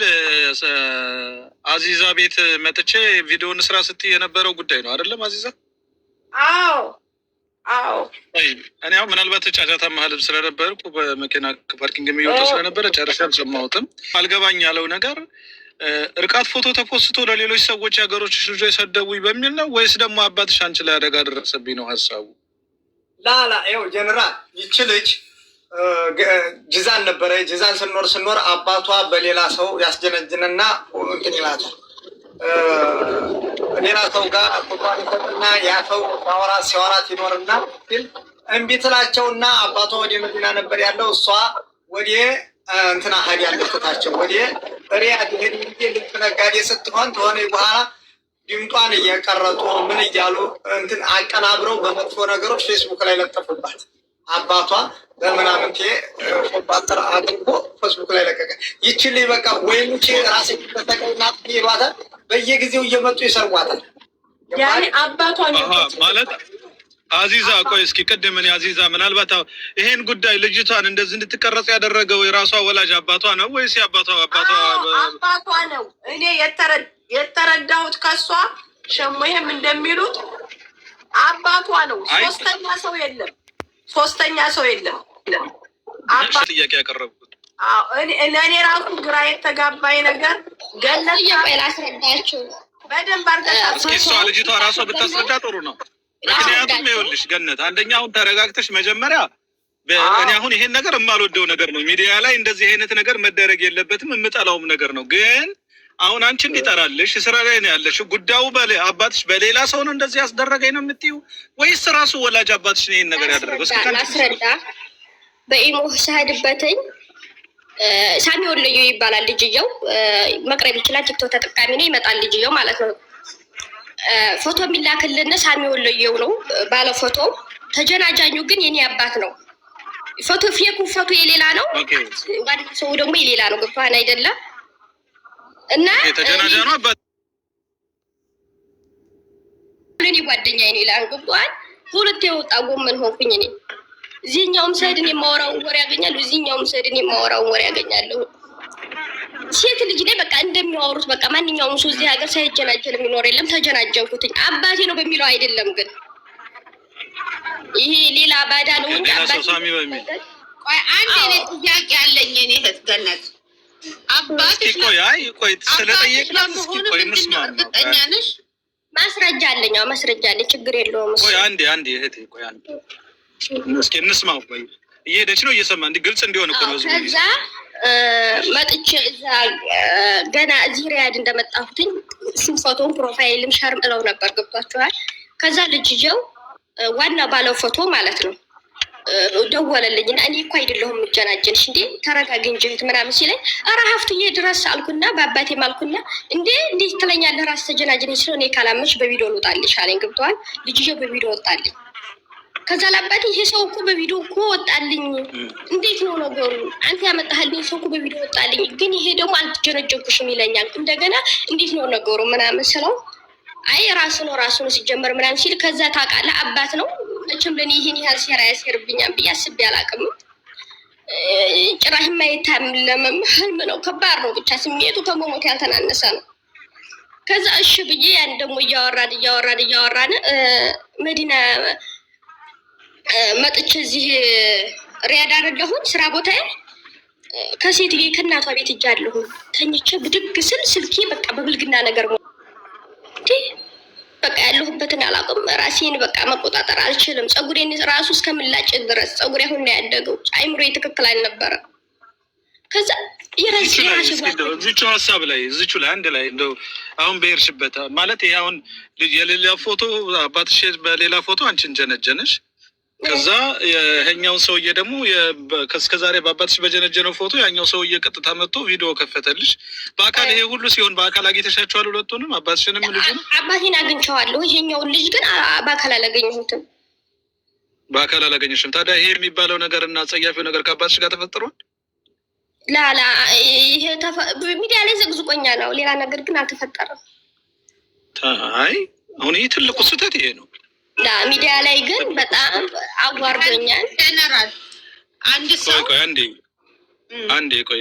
አዚዛ ቤት መጥቼ ቪዲዮን ስራ ስትይ የነበረው ጉዳይ ነው አይደለም አዚዛ? አዎ አዎ። እኔ አሁን ምናልባት ጫጫታ መሀልም ስለነበርኩ በመኪና ፓርኪንግ የሚወጣ ስለነበረ ጨርሼ አልሰማሁትም። አልገባኝ ያለው ነገር እርቃት ፎቶ ተፖስቶ ለሌሎች ሰዎች ሀገሮች ልጆች የሰደቡኝ በሚል ነው ወይስ ደግሞ አባትሽ አንቺ ላይ አደጋ ደረሰብኝ ነው ሀሳቡ? ላላ ይኸው ጀነራል ይቺ ልጅ ጅዛን ነበረ። ጅዛን ስኖር አባቷ በሌላ ሰው ያስጀነጅንና እንትን ይላታል። ሌላ ሰው ጋር ቁጥሯን ይሰጥና ያ ሰው ሲያወራት ይኖርና ሲል እምቢ ትላቸውና አባቷ ወደ መዲና ነበር ያለው፣ እሷ ወደ እንትና ሀዲ ያለፍታቸው ወደ ሪያድ ሄድ ጊዜ ልብስ ነጋዴ ስትሆን ተሆነ በኋላ ድምጧን እየቀረጡ ምን እያሉ እንትን አቀናብረው በመጥፎ ነገሮች ፌስቡክ ላይ ለጠፉባት። አባቷ በምናምንቴ ፎባጥር አድርጎ ፌስቡክ ላይ ለቀቀ። ይችልኝ በቃ ወይም ቺ ራሴ ተተቀይና ይባታል። በየጊዜው እየመጡ ይሰርቋታል። ያኔ አባቷ ማለት አዚዛ ቆይ እስኪ ቅድም እኔ አዚዛ ምናልባት ይሄን ጉዳይ ልጅቷን እንደዚህ እንድትቀረጽ ያደረገው የራሷ ወላጅ አባቷ ነው ወይስ አባቷ ነው? እኔ የተረዳሁት ከሷ ሸሙዬም እንደሚሉት አባቷ ነው። ሶስተኛ ሰው የለም። ጥያቄ ያቀረብኩት ለእኔ ራሱ ግራ የተጋባኝ ነገር ገነት ላስረዳችሁ በደንብ አድርገሽ እሷ ልጅቷ ራሷ ብታስረዳ ጥሩ ነው። ምክንያቱም ይኸውልሽ ገነት አንደኛ አሁን ተረጋግተሽ መጀመሪያ እኔ አሁን ይሄን ነገር የማልወደው ነገር ነው። ሚዲያ ላይ እንደዚህ አይነት ነገር መደረግ የለበትም፣ የምጠላውም ነገር ነው። ግን አሁን አንቺ እንዲጠራልሽ ስራ ላይ ነው ያለሽው። ጉዳዩ አባትሽ በሌላ ሰው ነው እንደዚህ ያስደረገኝ ነው የምትይው ወይስ ራሱ ወላጅ አባትሽ ነው ይሄን ነገር ያደረገው? ላስረዳ። በኢሞ ሳሄድበትኝ ሳሚ ወለዩ ይባላል ልጅየው፣ መቅረብ ይችላል። ቲክቶክ ተጠቃሚ ነው፣ ይመጣል ልጅየው ማለት ነው። ፎቶ የሚላክልን ሳሚ ወለየው ነው ባለ ፎቶ። ተጀናጃኙ ግን የኔ አባት ነው። ፎቶ ፌኩ ፎቶ የሌላ ነው፣ ዋና ሰው ደግሞ የሌላ ነው። ገብቶሃል አይደለም? እና ተጀናጃ ነው አባት ለኔ ጓደኛዬ ነው ይላል። ገብቶሃል? ሁለት የወጣ ጎመን ሆንኩኝ እኔ። እዚህኛውም ሰድን የማወራውን ወሬ ያገኛለሁ፣ እዚህኛውም ሰድን የማወራውን ወሬ ያገኛለሁ። ሴት ልጅ ላይ በቃ እንደሚያወሩት በቃ ማንኛውም ሰው እዚህ ሀገር ሳይጀናጀን የሚኖር የለም። ተጀናጀንኩትኝ አባቴ ነው በሚለው አይደለም። ግን ይሄ ሌላ ባዳ ነው እንጂ አባቴ ሳሚ በሚል ቆይ አንድ አይነት ጥያቄ አለኝ እኔ እህት ገነት። አባትሽ ቆይ ስለጠየቅናት እስኪ ቆይ እንስማ። እርግጠኛ ነሽ? ማስረጃ አለኝ። ማስረጃ አለኝ። ችግር የለውም። ቆይ አንዴ እህቴ ቆይ አንዴ እስኪ እንስማው። ቆይ እየሄደች ነው እየሰማ እንዲህ ግልጽ እንዲሆን እኮ ነው። ከዛ መጥቼ እዛ ገና እዚህ ሪያድ እንደመጣሁትኝ እሱም ፎቶን ፕሮፋይልም ሸርም እለው ነበር። ገብቷችኋል? ከዛ ልጅየው ዋና ባለው ፎቶ ማለት ነው ደወለልኝና እኔ እኮ አይደለሁም የምጀናጀንሽ እንዴ ተረጋጊ እንጂ እህት ምናምን ሲለኝ ኧረ ሀፍትዬ ድረስ አልኩና በአባቴም አልኩና እንዴት ትለኛለህ ራስ ተጀናጀን ሲለው እኔ ካላመች በቪዲዮ ልውጣልሽ አለኝ። ገብቷል? ልጅየው በቪዲዮ ወጣልኝ። ከዛ ለአባቴ ይሄ ሰው እኮ በቪዲዮ እኮ ወጣልኝ፣ እንዴት ነው ነገሩ? አንተ ያመጣህልኝ ሰው እኮ በቪዲዮ ወጣልኝ፣ ግን ይሄ ደግሞ አልተጀነጀንኩሽም ይለኛል። እንደገና እንዴት ነው ነገሩ ምናምን ስለው አይ ራሱ ነው ሲጀመር ምናምን ሲል ከዛ ታውቃለህ አባት ነው መቼም ለኔ ይሄን ያህል ሴራ ያስርብኛል ብዬ አስቤ አላውቅም። ጭራሽ የማይታመም ህልም ነው። ከባድ ነው። ብቻ ስሜቱ ከመሞት ያልተናነሰ ነው። ከዛ እሺ ብዬ ያን ደግሞ እያወራን መዲና መጥቼ እዚህ ሪያድ አይደለሁም ስራ ቦታዬ ከሴትዬ ከእናቷ ቤት እጃለሁ። ተኝቼ ብድግ ስል ስልኬ በቃ በብልግና ነገር በቃ ያለሁበትን አላውቅም። ራሴን በቃ መቆጣጠር አልችልም። ፀጉሬን ራሱ እስከምላጭ ድረስ ፀጉሬ አሁን ነው ያደገው። አይምሮዬ ትክክል አልነበረም። ከዛ እዚቹ ሀሳብ ላይ እዚቹ ላይ አንድ ላይ እንደው አሁን በሄድሽበት ማለት ይሄ አሁን የሌላ ፎቶ አባትሽ በሌላ ፎቶ አንቺን ጀነጀነሽ ከዛ ይሄኛውን ሰውዬ ደግሞ እስከዛሬ በአባትሽ በጀነጀነው ፎቶ ያኛው ሰውዬ ቀጥታ መጥቶ ቪዲዮ ከፈተልሽ። በአካል ይሄ ሁሉ ሲሆን በአካል አግኝተሻቸዋል? ሁለቱንም አባትሽንም ልጁንም? አባቴን አግኝቼዋለሁ። ይሄኛውን ልጅ ግን በአካል አላገኘሁትም። በአካል አላገኘሽም? ታዲያ ይሄ የሚባለው ነገር እና ጸያፊው ነገር ከአባትሽ ጋር ተፈጥሯል? ላላ ይሄ ሚዲያ ላይ ዘግዝቆኛ ነው። ሌላ ነገር ግን አልተፈጠረም። አይ አሁን ይህ ትልቁ ስህተት ይሄ ነው። ሚዲያ ላይ ግን በጣም አዋርዶኛል። ጀነራል አንድ ሰው አንዴ ቆይ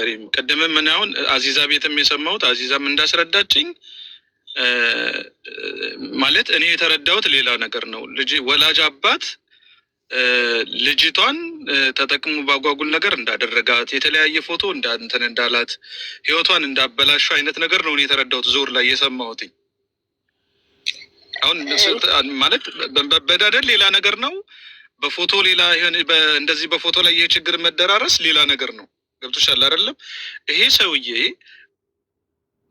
ሪም፣ ቀደምም ምን አሁን አዚዛ ቤትም የሰማሁት አዚዛም እንዳስረዳችኝ ማለት እኔ የተረዳሁት ሌላ ነገር ነው። ልጅ ወላጅ አባት ልጅቷን ተጠቅሞ ባጓጉል ነገር እንዳደረጋት የተለያየ ፎቶ እንትን እንዳላት ህይወቷን እንዳበላሸው አይነት ነገር ነው እኔ የተረዳሁት ዞር ላይ የሰማሁትኝ። አሁን ማለት በበዳደል ሌላ ነገር ነው፣ በፎቶ ሌላ እንደዚህ በፎቶ ላይ ይሄ ችግር መደራረስ ሌላ ነገር ነው። ገብቶሻል አይደለም? ይሄ ሰውዬ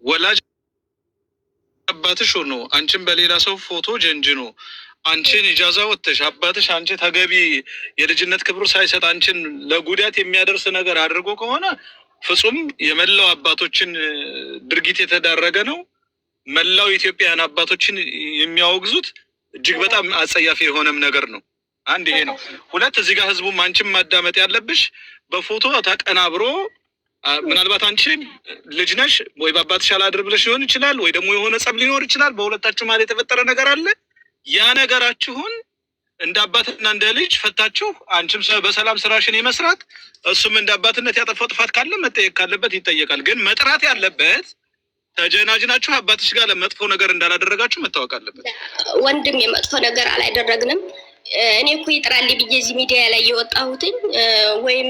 ወላጅ አባትሽ ሆኖ አንቺን በሌላ ሰው ፎቶ ጀንጅኖ አንቺን ኢጃዛ ወጥተሽ አባትሽ አንቺ ተገቢ የልጅነት ክብሩ ሳይሰጥ አንቺን ለጉዳት የሚያደርስ ነገር አድርጎ ከሆነ ፍጹም የመላው አባቶችን ድርጊት የተዳረገ ነው። መላው ኢትዮጵያውያን አባቶችን የሚያወግዙት እጅግ በጣም አጸያፊ የሆነም ነገር ነው። አንድ ይሄ ነው። ሁለት እዚህ ጋር ህዝቡም አንቺም ማዳመጥ ያለብሽ በፎቶ ተቀናብሮ ምናልባት አንቺ ልጅ ነሽ ወይ በአባትሽ አላድር ብለሽ ሊሆን ይችላል፣ ወይ ደግሞ የሆነ ጸብ ሊኖር ይችላል። በሁለታችሁ ማለት የተፈጠረ ነገር አለ። ያ ነገራችሁን እንደ አባትና እንደ ልጅ ፈታችሁ አንቺም በሰላም ስራሽን የመስራት እሱም እንደ አባትነት ያጠፋው ጥፋት ካለ መጠየቅ ካለበት ይጠየቃል። ግን መጥራት ያለበት ተጀናጅናችሁ አባትሽ ጋር ለመጥፎ ነገር እንዳላደረጋችሁ መታወቅ አለበት። ወንድም የመጥፎ ነገር አላደረግንም። እኔ እኮ ይጥራልኝ ብዬ እዚህ ሚዲያ ላይ የወጣሁትኝ ወይም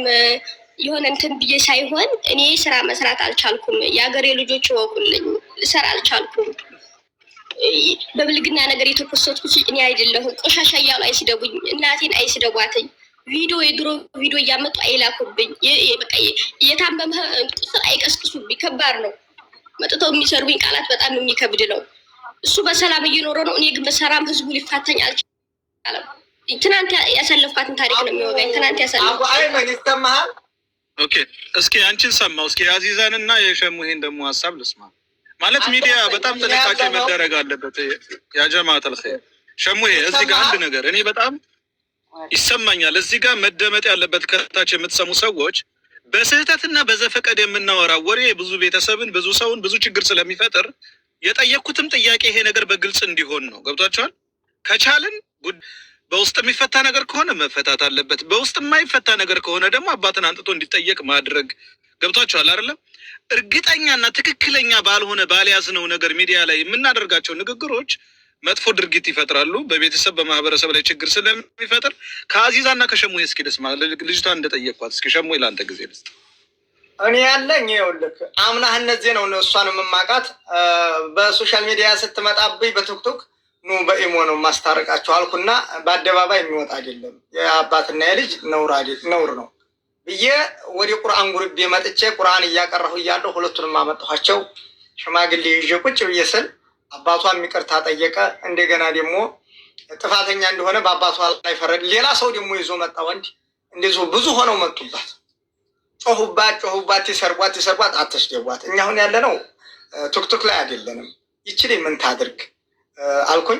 የሆነ እንትን ብዬ ሳይሆን እኔ ስራ መስራት አልቻልኩም። የሀገሬ ልጆች ወቁልኝ፣ ልሰራ አልቻልኩም። በብልግና ነገር የተኮሰትኩት እኔ አይደለሁም። ቆሻሻ እያሉ አይስደቡኝ፣ እናቴን አይስደቧትኝ። ቪዲዮ የድሮ ቪዲዮ እያመጡ አይላኩብኝ። በቃ የታመመ ቁስል አይቀስቅሱብኝ። ከባድ ነው። መጥተው የሚሰርቡኝ ቃላት በጣም የሚከብድ ነው። እሱ በሰላም እየኖረ ነው። እኔ ግን በሰላም ህዝቡ ሊፋተኝ አልቻለም። ትናንት ያሳለፍኳትን ታሪክ ነው የሚወጋኝ። ትናንት ያሳለፍኳትን ይሰማሃል? ኦኬ፣ እስኪ አንቺን ሰማው። እስኪ የአዚዛንና የሸሙሄን ደግሞ ሀሳብ ልስማ። ማለት ሚዲያ በጣም ጥንቃቄ መደረግ አለበት። ያ ጀማዓተል ኸይር ሸሙሄ፣ እዚህ ጋር አንድ ነገር እኔ በጣም ይሰማኛል። እዚህ ጋር መደመጥ ያለበት ከታች የምትሰሙ ሰዎች በስህተትና በዘፈቀድ የምናወራው ወሬ ብዙ ቤተሰብን፣ ብዙ ሰውን፣ ብዙ ችግር ስለሚፈጥር የጠየቅኩትም ጥያቄ ይሄ ነገር በግልጽ እንዲሆን ነው። ገብቷቸዋል? ከቻልን በውስጥ የሚፈታ ነገር ከሆነ መፈታት አለበት። በውስጥ የማይፈታ ነገር ከሆነ ደግሞ አባትን አንጥቶ እንዲጠየቅ ማድረግ። ገብቷቸዋል አይደለም? እርግጠኛና ትክክለኛ ባልሆነ ባልያዝነው ነገር ሚዲያ ላይ የምናደርጋቸው ንግግሮች መጥፎ ድርጊት ይፈጥራሉ። በቤተሰብ በማህበረሰብ ላይ ችግር ስለሚፈጥር ከአዚዛና ከሸሙሄ እስኪ ልስማ። ልጅቷን እንደጠየቅኳት እስኪ ሸሙሄ ለአንተ ጊዜ ልስ እኔ ያለኝ ይኸውልህ አምናህ እነዚህ ነው እሷን የምማቃት በሶሻል ሚዲያ ስትመጣብኝ በቲክቶክ ኑ በኢሞ ነው ማስታረቃቸው አልኩና በአደባባይ የሚወጣ አይደለም የአባትና የልጅ ነውር ነው ብዬ ወደ ቁርአን ጉርቤ መጥቼ ቁርአን እያቀረሁ እያለሁ ሁለቱንም አመጣኋቸው። ሽማግሌ ይዤ ቁጭ ብዬ ስል አባቷ ይቅርታ ጠየቀ። እንደገና ደግሞ ጥፋተኛ እንደሆነ በአባቷ ላይ ፈረድ። ሌላ ሰው ደግሞ ይዞ መጣ ወንድ። እንደዚሁ ብዙ ሆነው መጡባት። ጮሁባት፣ ይሰርቧት፣ አትስደቧት። እኛ አሁን ያለ ነው ቱክቱክ ላይ አይደለንም። ይችል ምን ታድርግ አልኩኝ።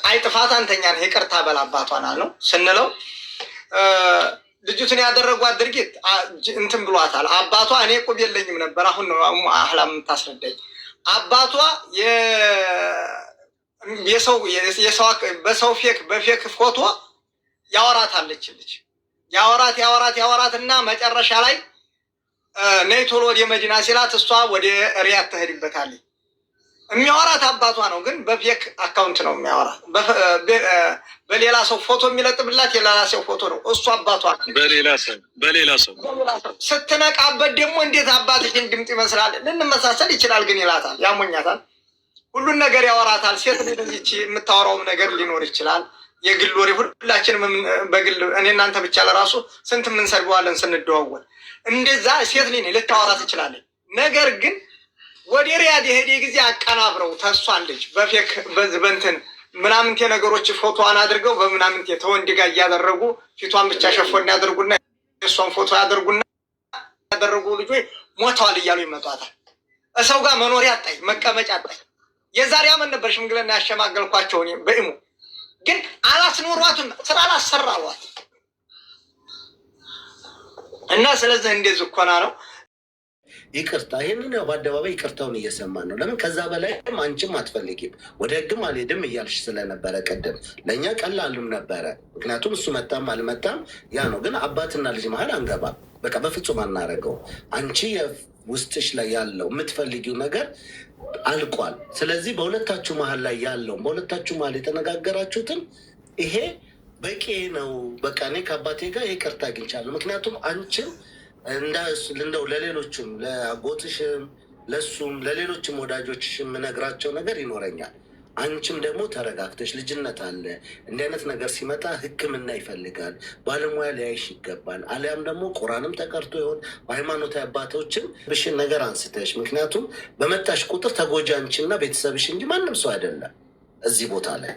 አይ ጥፋት አንተኛ ነህ ይቅርታ በል አባቷን አልነው ስንለው ልጅቱን ያደረጓት ድርጊት እንትን ብሏታል። አባቷ እኔ ቁብ የለኝም ነበር። አሁን ነው አህላም የምታስረዳኝ። አባቷ በሰው በፌክ ፎቶ ያወራታለች። ልጅ ያወራት እና መጨረሻ ላይ ነይ ቶሎ ወደ መዲና ሲላት እሷ ወደ ሪያድ ትሄድበታለች። የሚያወራት አባቷ ነው፣ ግን በፌክ አካውንት ነው የሚያወራት። በሌላ ሰው ፎቶ የሚለጥብላት የሌላ ሰው ፎቶ ነው። እሱ አባቷ በሌላ ሰው ስትነቃበት ደግሞ እንዴት አባትሽን ድምፅ ይመስላል ልንመሳሰል ይችላል፣ ግን ይላታል፣ ያሞኛታል፣ ሁሉን ነገር ያወራታል። ሴት ልጅ የምታወራውም ነገር ሊኖር ይችላል። የግል ወሬ ሁላችንም በግል እኔ እናንተ ብቻ ለራሱ ስንት የምንሰድበዋለን ስንደዋወል። እንደዛ ሴት ልጅ ልታወራ ትችላለች። ነገር ግን ወደ ሪያድ የሄደ ጊዜ አቀናብረው ተሷን ልጅ በፌክ በንትን ምናምንቴ ነገሮች ፎቶዋን አድርገው በምናምንቴ ተወንድ ጋር እያደረጉ ፊቷን ብቻ ሸፎን ያደርጉና የእሷን ፎቶ ያደርጉና ያደረጉ ልጆች ሞተዋል እያሉ ይመጧታል። ሰው ጋር መኖሪያ አጣኝ፣ መቀመጫ አጣኝ። የዛሬ አመት ነበር ሽምግልና ያሸማገልኳቸው እኔ በኢሙ ግን አላስኖሯትም፣ ስራ አላሰራሏት እና ስለዚህ እንደዚህ እኮና ነው። ይቅርታ ይህንን ያው በአደባባይ ይቅርታውን እየሰማን ነው። ለምን ከዛ በላይ አንቺም አትፈልጊም፣ ወደ ህግም አልሄድም እያልሽ ስለነበረ ቅድም ለእኛ ቀላሉም ነበረ። ምክንያቱም እሱ መጣም አልመጣም ያ ነው። ግን አባትና ልጅ መሀል አንገባም፣ በቃ በፍጹም አናረገው። አንቺ ውስጥሽ ላይ ያለው የምትፈልጊው ነገር አልቋል። ስለዚህ በሁለታችሁ መሀል ላይ ያለው በሁለታችሁ መሀል የተነጋገራችሁትን ይሄ በቂ ነው። በቃ እኔ ከአባቴ ጋር ይቅርታ አግኝቻለሁ። ምክንያቱም አንቺም እንደው ለሌሎችም ለአጎትሽም ለሱም ለሌሎችም ወዳጆችሽ የምነግራቸው ነገር ይኖረኛል። አንቺም ደግሞ ተረጋግተሽ ልጅነት አለ፣ እንዲህ አይነት ነገር ሲመጣ ሕክምና ይፈልጋል፣ ባለሙያ ሊያይሽ ይገባል። አሊያም ደግሞ ቁራንም ተቀርቶ ይሆን በሃይማኖታዊ አባቶችም ብሽን ነገር አንስተሽ፣ ምክንያቱም በመጣሽ ቁጥር ተጎጂ አንቺና ቤተሰብሽ እንጂ ማንም ሰው አይደለም። እዚህ ቦታ ላይ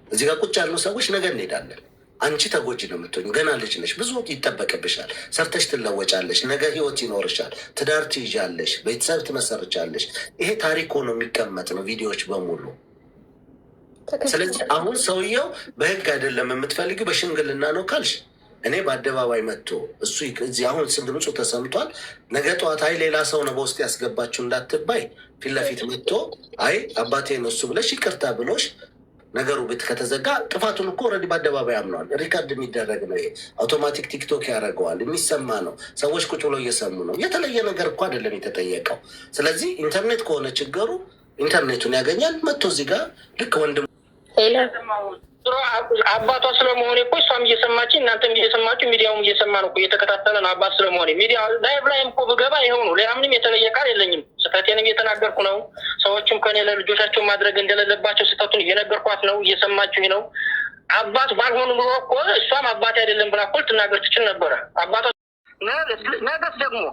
እዚህ ጋር ቁጭ ያሉ ሰዎች ነገ እንሄዳለን። አንቺ ተጎጂ ነው የምትሆኝ። ገና ልጅ ነሽ፣ ብዙ ይጠበቅብሻል። ሰርተሽ ትለወጫለሽ፣ ነገ ህይወት ይኖርሻል፣ ትዳር ትይዣለሽ፣ ቤተሰብ ትመሰርቻለሽ። ይሄ ታሪክ ሆኖ የሚቀመጥ ነው ቪዲዮዎች በሙሉ። ስለዚህ አሁን ሰውየው በህግ አይደለም የምትፈልጊው በሽምግልና ነው ካልሽ እኔ በአደባባይ መጥቶ እሱ እዚህ አሁን ድምፁ ተሰምቷል። ነገ ጠዋት አይ ሌላ ሰው ነው በውስጥ ያስገባችሁ እንዳትባይ ፊት ለፊት መጥቶ አይ አባቴ ነው እሱ ብለሽ ይቅርታ ብሎሽ ነገሩ ቤት ከተዘጋ ጥፋቱን እኮ ኦልሬዲ በአደባባይ አምነዋል። ሪካርድ የሚደረግ ነው። ይሄ አውቶማቲክ ቲክቶክ ያደርገዋል። የሚሰማ ነው። ሰዎች ቁጭ ብለው እየሰሙ ነው። የተለየ ነገር እኮ አይደለም የተጠየቀው። ስለዚህ ኢንተርኔት ከሆነ ችግሩ ኢንተርኔቱን ያገኛል። መጥቶ እዚህ ጋር ልክ ወንድም አባቷ ስለመሆኔ እኮ እሷም እየሰማች እናንተም እየሰማችሁ ሚዲያውም እየሰማ ነው እኮ እየተከታተለ ነው። አባት ስለመሆኔ ሚዲያ ላይቭ ላይም እኮ ብገባ ይኸው ነው። ሌላ ምንም የተለየ ቃል የለኝም። ስህተቴንም እየተናገርኩ ነው። ሰዎችም ከኔ ለልጆቻቸው ማድረግ እንደሌለባቸው ስህተቱን እየነገርኳት ነው። እየሰማችሁኝ ነው። አባት ባልሆኑ ኑሮ እኮ እሷም አባቴ አይደለም ብላ እኮ ልትናገር ትችል ነበረ። አባቷ ነገስ ደግሞ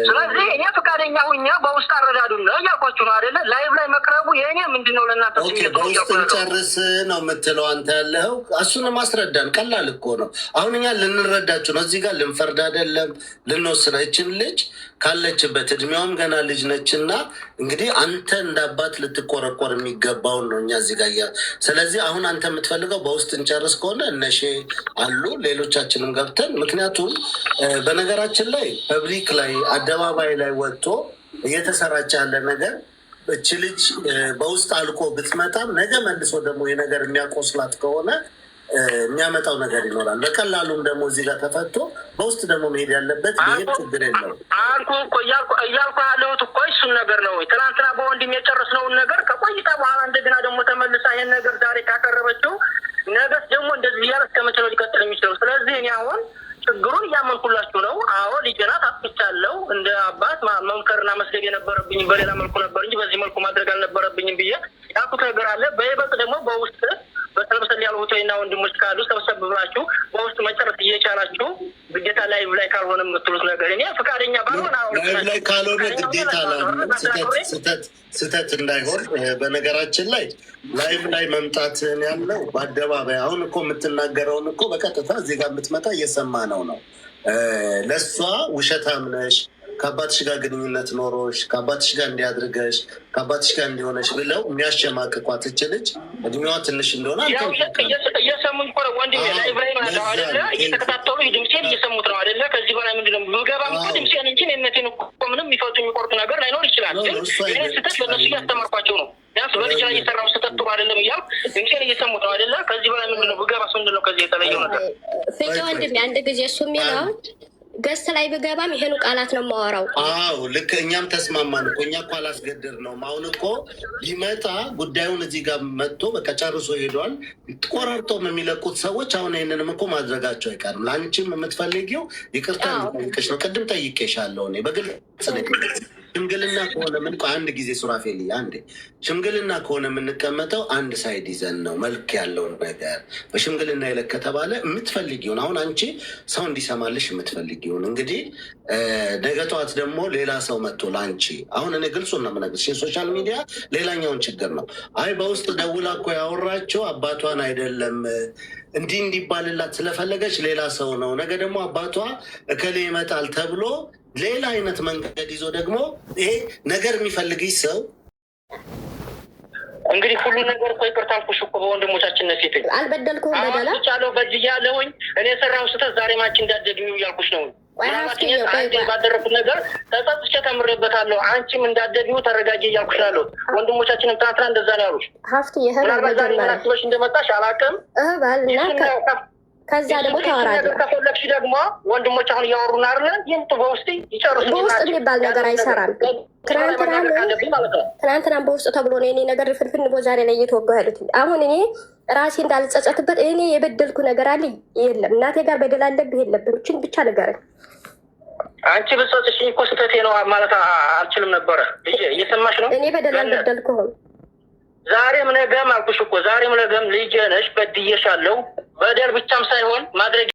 ስለዚህ እኔ ፈቃደኛ ሁኛ በውስጥ አረዳዱ ነው እያልኳችሁ ነው አይደለ? ላይቭ ላይ መቅረቡ የእኔ ምንድነው ለእናንተ በውስጥ እንጨርስ ነው የምትለው አንተ ያለኸው። እሱን ማስረዳን ቀላል እኮ ነው። አሁን እኛ ልንረዳችሁ ነው። እዚህ ጋር ልንፈርድ አይደለም ልንወስነ። ይችን ልጅ ካለችበት እድሜዋም ገና ልጅ ነች እና እንግዲህ አንተ እንደ አባት ልትቆረቆር የሚገባውን ነው እኛ እዚህ ጋር። ስለዚህ አሁን አንተ የምትፈልገው በውስጥ እንጨርስ ከሆነ እነሺ አሉ ሌሎቻችንም ገብተን፣ ምክንያቱም በነገራችን ላይ ፐብሊክ ላይ አደባባይ ላይ ወጥቶ እየተሰራጨ ያለ ነገር እች ልጅ በውስጥ አልቆ ብትመጣም ነገ መልሶ ደግሞ የነገር የሚያቆስላት ከሆነ የሚያመጣው ነገር ይኖራል። በቀላሉም ደግሞ እዚህ ጋር ተፈቶ በውስጥ ደግሞ መሄድ ያለበት ይሄ ችግር የለው አልኩ እኮ እያልኩ ያለሁት እኮ እሱን ነገር ነው። ትናንትና በወንድም የጨረስነውን ነገር ከቆይታ በኋላ እንደገና ደግሞ ተመልሳ ይሄን ነገር ዛሬ ካቀረበችው ነገስ ደግሞ እንደዚህ እያለ እስከመቼ ነው ሊቀጥል የሚችለው? ስለዚህ እኔ አሁን ችግሩን እያመንኩላችሁ ነው። አዎ ልጅናት አጥፍቻለሁ። እንደ አባት መምከርና መስደግ የነበረብኝ በሌላ መልኩ ነበር እንጂ በዚህ መልኩ ማድረግ አልነበረብኝም ብዬ ያልኩት ነገር አለ። በይበልጥ ደግሞ በውስጥ በሰልበሰል ያሉ እህቶችና ወንድሞች ካሉ ሰብሰብ ብላችሁ በውስጥ መጨረስ እየቻላችሁ ግዴታ ላይቭ ላይ ካልሆነ የምትሉት ነገር እኔ ፈቃደኛ ባልሆን ላይቭ ላይ ካልሆነ ግዴታ ስህተት እንዳይሆን በነገራችን ላይ ላይቭ ላይ መምጣትን ያለው በአደባባይ አሁን እኮ የምትናገረውን እኮ በቀጥታ እዚህ ጋር የምትመጣ እየሰማ ነው። ለእሷ ውሸታም ነሽ ከአባትሽ ጋር ግንኙነት ኖሮሽ ከአባትሽ ጋር እንዲያድርገሽ ከአባትሽ ጋር እንዲሆነሽ ብለው የሚያሸማቅቋት እች ልጅ እድሜዋ ትንሽ እንደሆነ እየሰሙኝ እኮ ነው። ወንድሜ ላይቭ ላይ ነው አይደለ? እየተከታተሉ ድምፄን እየሰሙት ነው አይደለ? ከዚህ በላይ ምንድነው ብገባም እኮ ድምፄን እንጂ እነቴን እኮ ምንም የሚፈቱ የሚቆርጡ ነገር ላይኖር ይችላል። ግን ይህ ስህተት ለእነሱ እያስተማርኳቸው ነው። ቢያንስ በልጅ ላይ እየሰራው ስህተት ጥሩ አይደለም እያልኩ ድምፄን እየሰሙት ነው አይደለ? ከዚህ በላይ ምንድነው ብገባስ ምንድነው ከዚህ የተለየው ነገር? ፍቄ ወንድሜ አንድ ጊዜ እሱ የሚለው ገስት ላይ ብገባም ይሄኑ ቃላት ነው የማወራው። አዎ ልክ እኛም ተስማማን እኮ እኛ እኮ አላስገድድነውም። አሁን እኮ ሊመጣ ጉዳዩን እዚህ ጋር መጥቶ በቃ ጨርሶ ሄዷል። ቆራርጦም የሚለቁት ሰዎች አሁን ይህንንም እኮ ማድረጋቸው አይቀርም። ለአንቺም የምትፈልጊው ይቅርታ ጠይቀሽ ነው። ቅድም ጠይቄሻለሁ እኔ በግልጽ ሽምግልና ከሆነ ምን አንድ ጊዜ ሱራፌል አንዴ ሽምግልና ከሆነ የምንቀመጠው አንድ ሳይድ ይዘን ነው መልክ ያለውን ነገር በሽምግልና ይለቅ ከተባለ የምትፈልጊውን አሁን አንቺ ሰው እንዲሰማልሽ የምትፈልጊውን እንግዲህ ነገ ጠዋት ደግሞ ሌላ ሰው መጥቶ ለአንቺ አሁን እኔ ግልጹን ነው የምነግርሽ ሶሻል ሚዲያ ሌላኛውን ችግር ነው። አይ በውስጥ ደውላ እኮ ያወራቸው አባቷን አይደለም እንዲህ እንዲባልላት ስለፈለገች ሌላ ሰው ነው። ነገ ደግሞ አባቷ እከሌ ይመጣል ተብሎ ሌላ አይነት መንገድ ይዞ ደግሞ ይሄ ነገር የሚፈልግሽ ሰው እንግዲህ ሁሉ ነገር እኮ ይቅርታ አልኩሽ እኮ በወንድሞቻችን ነፊት አልበደልኩም። በደላ ቻለው በድያለሁኝ እኔ ሰራው ስህተት ዛሬ ማች እንዳትደግሚው እያልኩሽ ነው። ባደረኩት ነገር ተጸጽቼ ተምሬበታለሁ። አንቺም እንዳትደግሚው ተረጋጊ እያልኩሽ ነው ያለሁት። ወንድሞቻችንም ትናንትና እንደዛ ነው ያሉሽ። ምናልባት ዛሬ ምናስበሽ እንደመጣሽ አላውቅም። ከዛ ደግሞ ታወራለህ። ከፈለግሽ ደግሞ ወንድሞች አሁን እያወሩን አይደለ? ይምጡ በውስጥ ይጨርሱ። በውስጥ የሚባል ነገር አይሰራም። ትናንትናም በውስጥ ተብሎ ነው የኔ ነገር ፍልፍል ቦ ዛሬ ላይ እየተወጋሁ ያሉት። አሁን እኔ ራሴ እንዳልጸጸትበት እኔ የበደልኩ ነገር አለ የለም። እናቴ ጋር በደል አለብህ የለብህም እችን ብቻ ንገረኝ። አንቺ ብትጸጽሽኝ እኮ ስህተቴ ነው ማለት አልችልም ነበረ። እየሰማሽ ነው? እኔ በደል አልበደልኩህም። ዛሬም ነገም አልኩሽ እኮ ዛሬም ነገም ልጄ ነሽ፣ በድዬሻለሁ። በደል ብቻም ሳይሆን ማድረግ